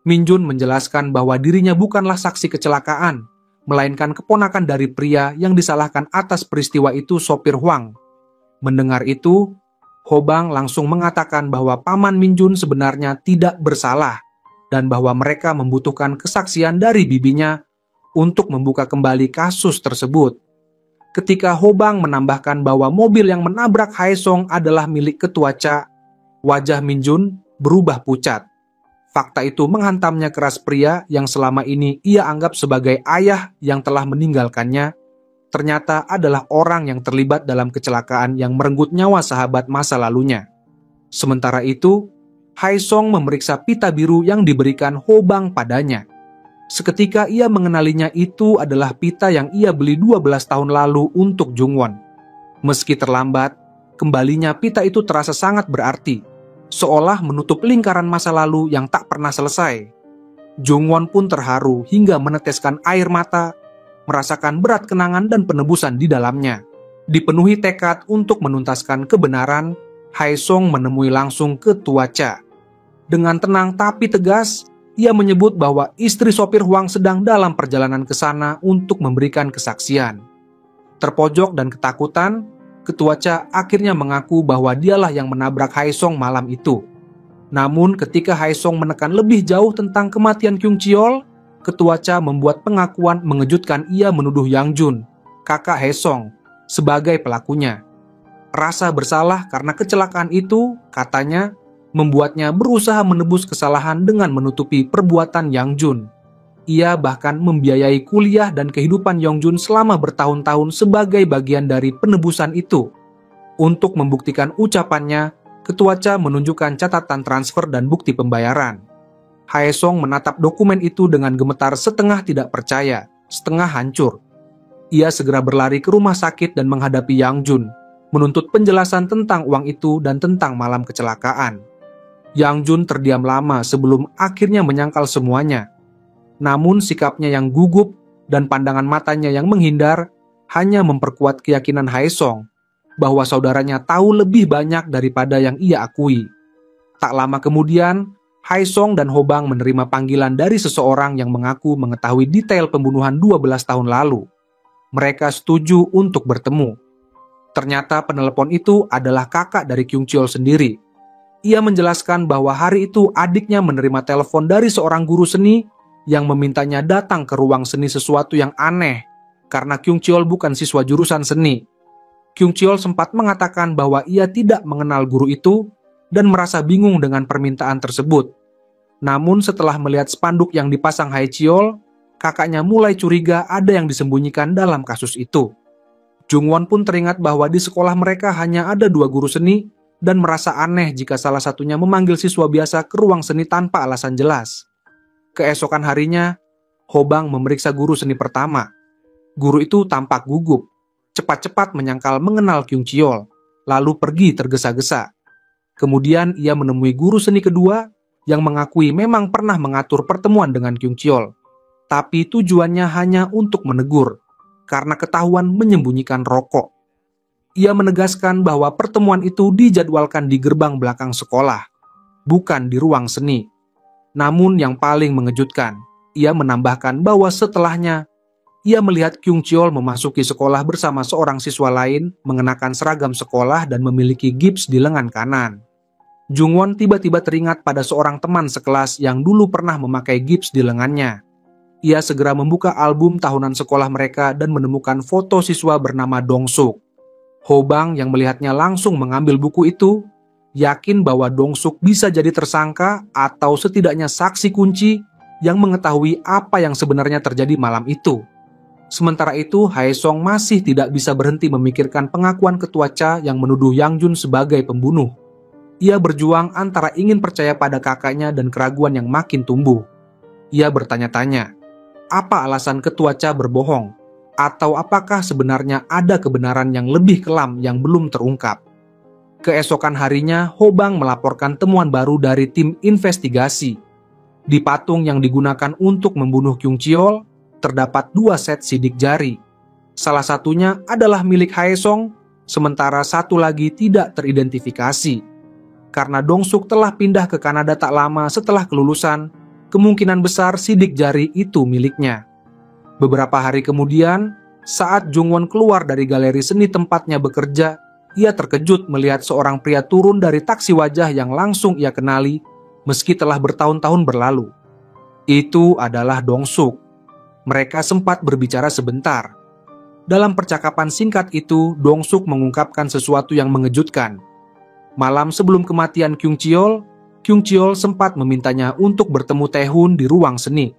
Min Jun menjelaskan bahwa dirinya bukanlah saksi kecelakaan, melainkan keponakan dari pria yang disalahkan atas peristiwa itu, sopir Huang. Mendengar itu, Hobang langsung mengatakan bahwa paman Min Jun sebenarnya tidak bersalah dan bahwa mereka membutuhkan kesaksian dari bibinya untuk membuka kembali kasus tersebut. Ketika Hobang menambahkan bahwa mobil yang menabrak Hae Song adalah milik Ketua Cha, wajah Min Jun berubah pucat. Fakta itu menghantamnya keras. Pria yang selama ini ia anggap sebagai ayah yang telah meninggalkannya, ternyata adalah orang yang terlibat dalam kecelakaan yang merenggut nyawa sahabat masa lalunya. Sementara itu, Hae Song memeriksa pita biru yang diberikan Hobang padanya. Seketika ia mengenalinya, itu adalah pita yang ia beli 12 tahun lalu untuk Jungwon. Meski terlambat, kembalinya pita itu terasa sangat berarti, seolah menutup lingkaran masa lalu yang tak pernah selesai. Jungwon pun terharu hingga meneteskan air mata, merasakan berat kenangan dan penebusan di dalamnya. Dipenuhi tekad untuk menuntaskan kebenaran, Hae Song menemui langsung Ketua Cha. Dengan tenang tapi tegas, ia menyebut bahwa istri sopir Hwang sedang dalam perjalanan ke sana untuk memberikan kesaksian. Terpojok dan ketakutan, Ketua Cha akhirnya mengaku bahwa dialah yang menabrak Hae Song malam itu. Namun ketika Hae Song menekan lebih jauh tentang kematian Kyung Cheol, Ketua Cha membuat pengakuan mengejutkan. Ia menuduh Yang Jun, kakak Hae Song, sebagai pelakunya. Rasa bersalah karena kecelakaan itu, katanya, membuatnya berusaha menebus kesalahan dengan menutupi perbuatan Yang Jun. Ia bahkan membiayai kuliah dan kehidupan Yang Jun selama bertahun-tahun sebagai bagian dari penebusan itu. Untuk membuktikan ucapannya, Ketua Cha menunjukkan catatan transfer dan bukti pembayaran. Hae Song menatap dokumen itu dengan gemetar, setengah tidak percaya, setengah hancur. Ia segera berlari ke rumah sakit dan menghadapi Yang Jun, menuntut penjelasan tentang uang itu dan tentang malam kecelakaan. Yang Jun terdiam lama sebelum akhirnya menyangkal semuanya. Namun sikapnya yang gugup dan pandangan matanya yang menghindar hanya memperkuat keyakinan Hae Song bahwa saudaranya tahu lebih banyak daripada yang ia akui. Tak lama kemudian, Hae Song dan Ho Bang menerima panggilan dari seseorang yang mengaku mengetahui detail pembunuhan 12 tahun lalu. Mereka setuju untuk bertemu. Ternyata penelepon itu adalah kakak dari Kyung Cheol sendiri. Ia menjelaskan bahwa hari itu adiknya menerima telepon dari seorang guru seni yang memintanya datang ke ruang seni, sesuatu yang aneh karena Kyung Cheol bukan siswa jurusan seni. Kyung Cheol sempat mengatakan bahwa ia tidak mengenal guru itu dan merasa bingung dengan permintaan tersebut. Namun setelah melihat spanduk yang dipasang Hae Cheol, kakaknya mulai curiga ada yang disembunyikan dalam kasus itu. Jung Won pun teringat bahwa di sekolah mereka hanya ada 2 guru seni dan merasa aneh jika salah satunya memanggil siswa biasa ke ruang seni tanpa alasan jelas. Keesokan harinya, Ho Bang memeriksa guru seni pertama. Guru itu tampak gugup, cepat-cepat menyangkal mengenal Kyung Cheol, lalu pergi tergesa-gesa. Kemudian ia menemui guru seni kedua yang mengakui memang pernah mengatur pertemuan dengan Kyung Cheol, tapi tujuannya hanya untuk menegur, karena ketahuan menyembunyikan rokok. Ia menegaskan bahwa pertemuan itu dijadwalkan di gerbang belakang sekolah, bukan di ruang seni. Namun yang paling mengejutkan, ia menambahkan bahwa setelahnya, ia melihat Kyung Cheol memasuki sekolah bersama seorang siswa lain mengenakan seragam sekolah dan memiliki gips di lengan kanan. Jung Won tiba-tiba teringat pada seorang teman sekelas yang dulu pernah memakai gips di lengannya. Ia segera membuka album tahunan sekolah mereka dan menemukan foto siswa bernama Dong Suk. Ho Bang yang melihatnya langsung mengambil buku itu, yakin bahwa Dong Suk bisa jadi tersangka atau setidaknya saksi kunci yang mengetahui apa yang sebenarnya terjadi malam itu. Sementara itu, Hae Song masih tidak bisa berhenti memikirkan pengakuan Ketua Cha yang menuduh Yang Jun sebagai pembunuh. Ia berjuang antara ingin percaya pada kakaknya dan keraguan yang makin tumbuh. Ia bertanya-tanya, apa alasan Ketua Cha berbohong? Atau apakah sebenarnya ada kebenaran yang lebih kelam yang belum terungkap? Keesokan harinya, Ho Bang melaporkan temuan baru dari tim investigasi. Di patung yang digunakan untuk membunuh Kyung Cheol, terdapat 2 set sidik jari. Salah satunya adalah milik Hae Song, sementara satu lagi tidak teridentifikasi. Karena Dong Suk telah pindah ke Kanada tak lama setelah kelulusan, kemungkinan besar sidik jari itu miliknya. Beberapa hari kemudian, saat Jung Won keluar dari galeri seni tempatnya bekerja, ia terkejut melihat seorang pria turun dari taksi wajah yang langsung ia kenali meski telah bertahun-tahun berlalu. Itu adalah Dong Suk. Mereka sempat berbicara sebentar. Dalam percakapan singkat itu, Dong Suk mengungkapkan sesuatu yang mengejutkan. Malam sebelum kematian Kyung Cheol sempat memintanya untuk bertemu Tae-hun di ruang seni.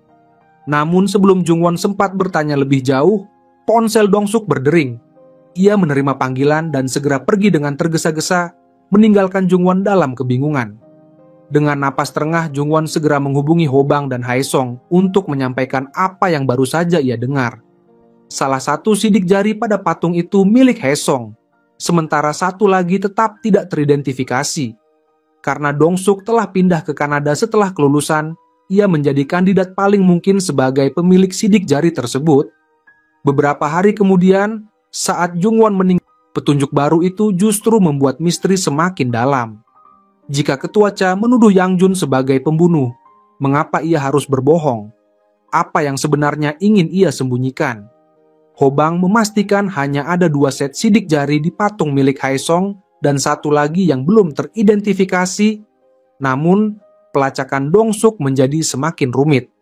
Namun sebelum Jung Won sempat bertanya lebih jauh, ponsel Dong Suk berdering. Ia menerima panggilan dan segera pergi dengan tergesa-gesa, meninggalkan Jung Won dalam kebingungan. Dengan napas terengah, Jung Won segera menghubungi Ho Bang dan Hae Song untuk menyampaikan apa yang baru saja ia dengar. Salah satu sidik jari pada patung itu milik Hae Song, sementara satu lagi tetap tidak teridentifikasi. Karena Dong Suk telah pindah ke Kanada setelah kelulusan, ia menjadi kandidat paling mungkin sebagai pemilik sidik jari tersebut. Beberapa hari kemudian, saat Jung Won meninggal, petunjuk baru itu justru membuat misteri semakin dalam. Jika Ketua Cha menuduh Yang Jun sebagai pembunuh, Mengapa ia harus berbohong? Apa yang sebenarnya ingin ia sembunyikan? Hobang memastikan hanya ada 2 set sidik jari di patung milik Haesong dan satu lagi yang belum teridentifikasi. Namun, pelacakan Dong-suk menjadi semakin rumit.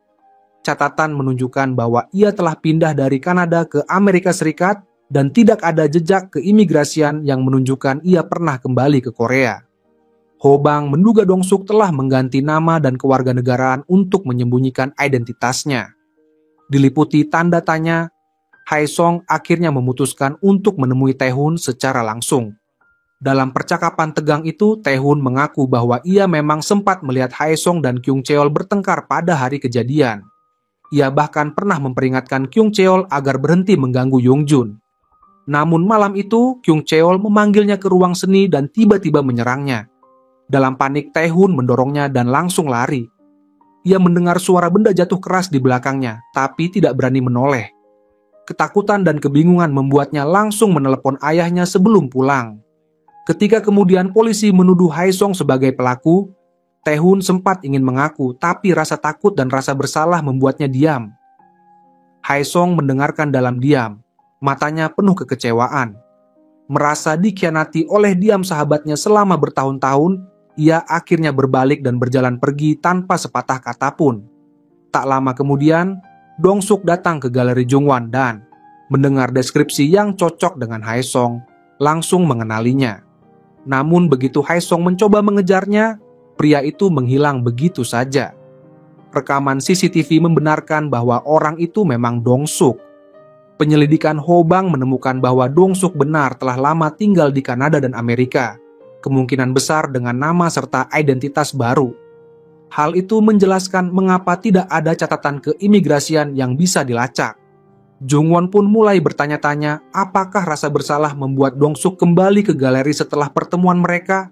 Catatan menunjukkan bahwa ia telah pindah dari Kanada ke Amerika Serikat dan tidak ada jejak keimigrasian yang menunjukkan ia pernah kembali ke Korea. Hobang menduga Dong-suk telah mengganti nama dan kewarganegaraan untuk menyembunyikan identitasnya. Diliputi tanda tanya, Haesong akhirnya memutuskan untuk menemui Tae-hun secara langsung. Dalam percakapan tegang itu, Tae-hun mengaku bahwa ia memang sempat melihat Haesong dan Kyung Cheol bertengkar pada hari kejadian. Ia bahkan pernah memperingatkan Kyung Cheol agar berhenti mengganggu Yongjun. Namun malam itu, Kyung Cheol memanggilnya ke ruang seni dan tiba-tiba menyerangnya. Dalam panik, Tae-hun mendorongnya dan langsung lari. Ia mendengar suara benda jatuh keras di belakangnya, tapi tidak berani menoleh. Ketakutan dan kebingungan membuatnya langsung menelepon ayahnya sebelum pulang. Ketika kemudian polisi menuduh Haesong sebagai pelaku, Tae-hun sempat ingin mengaku, tapi rasa takut dan rasa bersalah membuatnya diam. Haesong mendengarkan dalam diam, matanya penuh kekecewaan. Merasa dikhianati oleh diam sahabatnya selama bertahun-tahun, ia akhirnya berbalik dan berjalan pergi tanpa sepatah kata pun. Tak lama kemudian, Dong-suk datang ke galeri Jungwon dan mendengar deskripsi yang cocok dengan Haesong, langsung mengenalinya. Namun begitu Haesong mencoba mengejarnya, pria itu menghilang begitu saja. Rekaman CCTV membenarkan bahwa orang itu memang Dong-suk. Penyelidikan Hobang menemukan bahwa Dong-suk benar telah lama tinggal di Kanada dan Amerika, kemungkinan besar dengan nama serta identitas baru. Hal itu menjelaskan mengapa tidak ada catatan keimigrasian yang bisa dilacak. Jungwon pun mulai bertanya-tanya apakah rasa bersalah membuat Dong-suk kembali ke galeri setelah pertemuan mereka,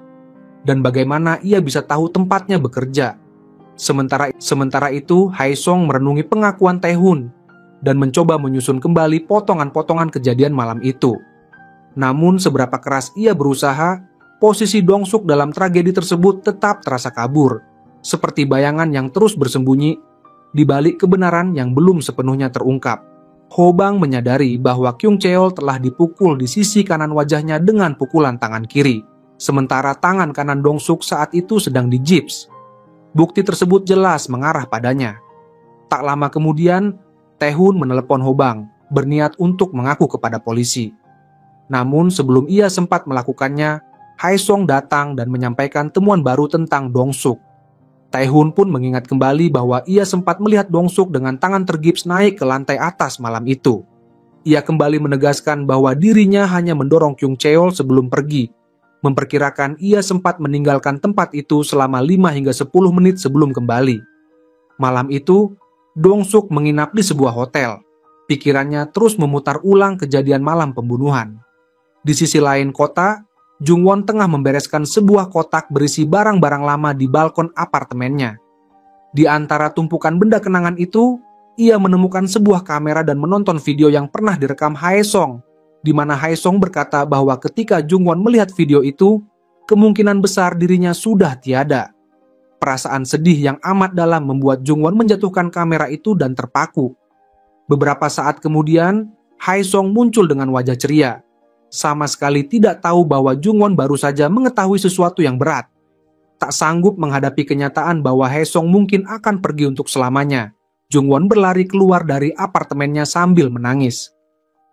dan bagaimana ia bisa tahu tempatnya bekerja. Sementara itu, Haesong merenungi pengakuan Tae-hun dan mencoba menyusun kembali potongan-potongan kejadian malam itu. Namun seberapa keras ia berusaha, posisi Dong-suk dalam tragedi tersebut tetap terasa kabur, seperti bayangan yang terus bersembunyi di balik kebenaran yang belum sepenuhnya terungkap. Hobang menyadari bahwa Kyung Cheol telah dipukul di sisi kanan wajahnya dengan pukulan tangan kiri, sementara tangan kanan Dong-suk saat itu sedang digips. Bukti tersebut jelas mengarah padanya. Tak lama kemudian, Tae-hun menelepon Hobang, berniat untuk mengaku kepada polisi. Namun sebelum ia sempat melakukannya, Haesong datang dan menyampaikan temuan baru tentang Dong-suk. Tae-hun pun mengingat kembali bahwa ia sempat melihat Dong-suk dengan tangan tergips naik ke lantai atas malam itu. Ia kembali menegaskan bahwa dirinya hanya mendorong Kyung Cheol sebelum pergi, memperkirakan ia sempat meninggalkan tempat itu selama 5 hingga 10 menit sebelum kembali. Malam itu, Dong-suk menginap di sebuah hotel. Pikirannya terus memutar ulang kejadian malam pembunuhan. Di sisi lain kota, Jungwon tengah membereskan sebuah kotak berisi barang-barang lama di balkon apartemennya. Di antara tumpukan benda kenangan itu, ia menemukan sebuah kamera dan menonton video yang pernah direkam Haesong, di mana Haesong berkata bahwa ketika Jungwon melihat video itu, kemungkinan besar dirinya sudah tiada. Perasaan sedih yang amat dalam membuat Jungwon menjatuhkan kamera itu dan terpaku. Beberapa saat kemudian, Haesong muncul dengan wajah ceria. Sama sekali tidak tahu bahwa Jungwon baru saja mengetahui sesuatu yang berat. Tak sanggup menghadapi kenyataan bahwa Haesong mungkin akan pergi untuk selamanya, Jungwon berlari keluar dari apartemennya sambil menangis.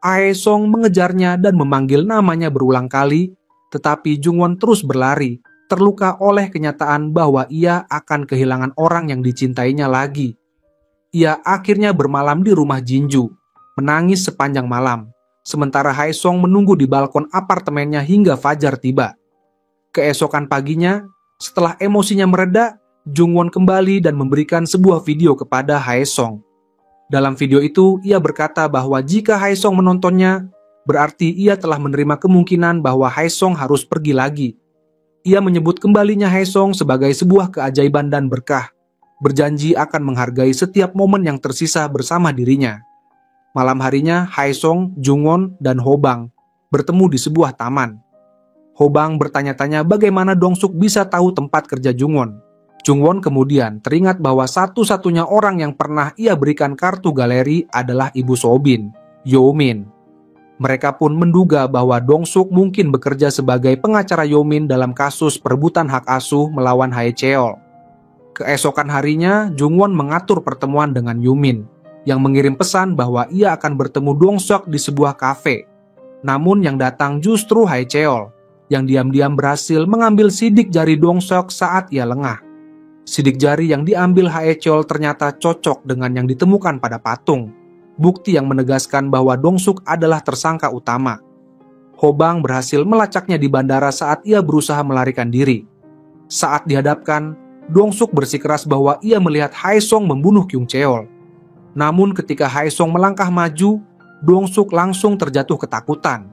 Haesong mengejarnya dan memanggil namanya berulang kali, tetapi Jungwon terus berlari, terluka oleh kenyataan bahwa ia akan kehilangan orang yang dicintainya lagi. Ia akhirnya bermalam di rumah Jinju, menangis sepanjang malam. Sementara Haesong menunggu di balkon apartemennya hingga fajar tiba. Keesokan paginya, setelah emosinya mereda, Jungwon kembali dan memberikan sebuah video kepada Haesong. Dalam video itu, ia berkata bahwa jika Haesong menontonnya, berarti ia telah menerima kemungkinan bahwa Haesong harus pergi lagi. Ia menyebut kembalinya Haesong sebagai sebuah keajaiban dan berkah, berjanji akan menghargai setiap momen yang tersisa bersama dirinya. Malam harinya, Haesong, Jungwon, dan Hobang bertemu di sebuah taman. Hobang bertanya-tanya bagaimana Dong-suk bisa tahu tempat kerja Jungwon. Jungwon kemudian teringat bahwa satu-satunya orang yang pernah ia berikan kartu galeri adalah ibu Sobin, Yomin. Mereka pun menduga bahwa Dongsuk mungkin bekerja sebagai pengacara Yomin dalam kasus perebutan hak asuh melawan Haecheol. Keesokan harinya, Jungwon mengatur pertemuan dengan Yumin, yang mengirim pesan bahwa ia akan bertemu Dongsuk di sebuah kafe. Namun yang datang justru Haecheol, yang diam-diam berhasil mengambil sidik jari Dongsuk saat ia lengah. Sidik jari yang diambil Haecheol ternyata cocok dengan yang ditemukan pada patung, bukti yang menegaskan bahwa Dongsuk adalah tersangka utama. Hobang berhasil melacaknya di bandara saat ia berusaha melarikan diri. Saat dihadapkan, Dongsuk bersikeras bahwa ia melihat Haesong membunuh Kyung Cheol. Namun ketika Haesong melangkah maju, Dongsuk langsung terjatuh ketakutan.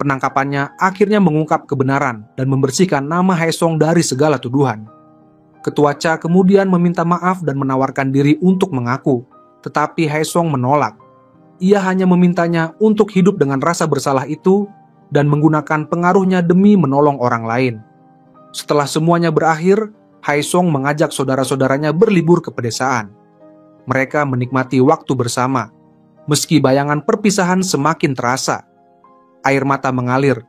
Penangkapannya akhirnya mengungkap kebenaran dan membersihkan nama Haesong dari segala tuduhan. Ketua Cha kemudian meminta maaf dan menawarkan diri untuk mengaku, tetapi Haesong menolak. Ia hanya memintanya untuk hidup dengan rasa bersalah itu dan menggunakan pengaruhnya demi menolong orang lain. Setelah semuanya berakhir, Haesong mengajak saudara-saudaranya berlibur ke pedesaan. Mereka menikmati waktu bersama, meski bayangan perpisahan semakin terasa. Air mata mengalir,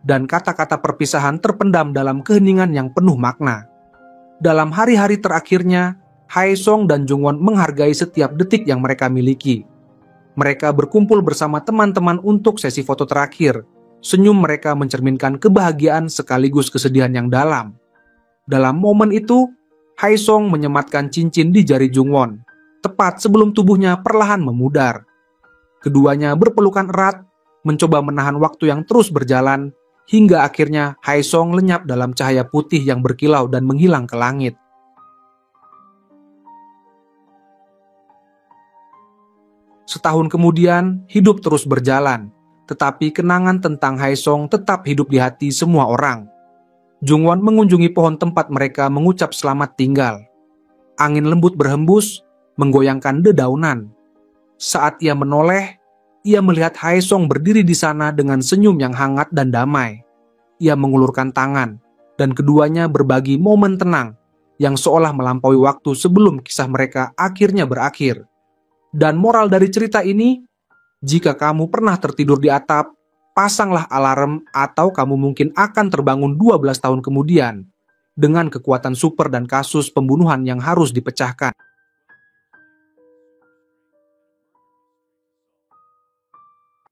dan kata-kata perpisahan terpendam dalam keheningan yang penuh makna. Dalam hari-hari terakhirnya, Haesong dan Jungwon menghargai setiap detik yang mereka miliki. Mereka berkumpul bersama teman-teman untuk sesi foto terakhir. Senyum mereka mencerminkan kebahagiaan sekaligus kesedihan yang dalam. Dalam momen itu, Haesong menyematkan cincin di jari Jungwon, tepat sebelum tubuhnya perlahan memudar. Keduanya berpelukan erat, mencoba menahan waktu yang terus berjalan, hingga akhirnya Haesong lenyap dalam cahaya putih yang berkilau dan menghilang ke langit. Setahun kemudian, hidup terus berjalan, tetapi kenangan tentang Haesong tetap hidup di hati semua orang. Jungwon mengunjungi pohon tempat mereka mengucap selamat tinggal. Angin lembut berhembus, menggoyangkan dedaunan. Saat ia menoleh, ia melihat Haesong berdiri di sana dengan senyum yang hangat dan damai. Ia mengulurkan tangan, dan keduanya berbagi momen tenang yang seolah melampaui waktu sebelum kisah mereka akhirnya berakhir. Dan moral dari cerita ini, jika kamu pernah tertidur di atap, pasanglah alarm atau kamu mungkin akan terbangun 12 tahun kemudian dengan kekuatan super dan kasus pembunuhan yang harus dipecahkan.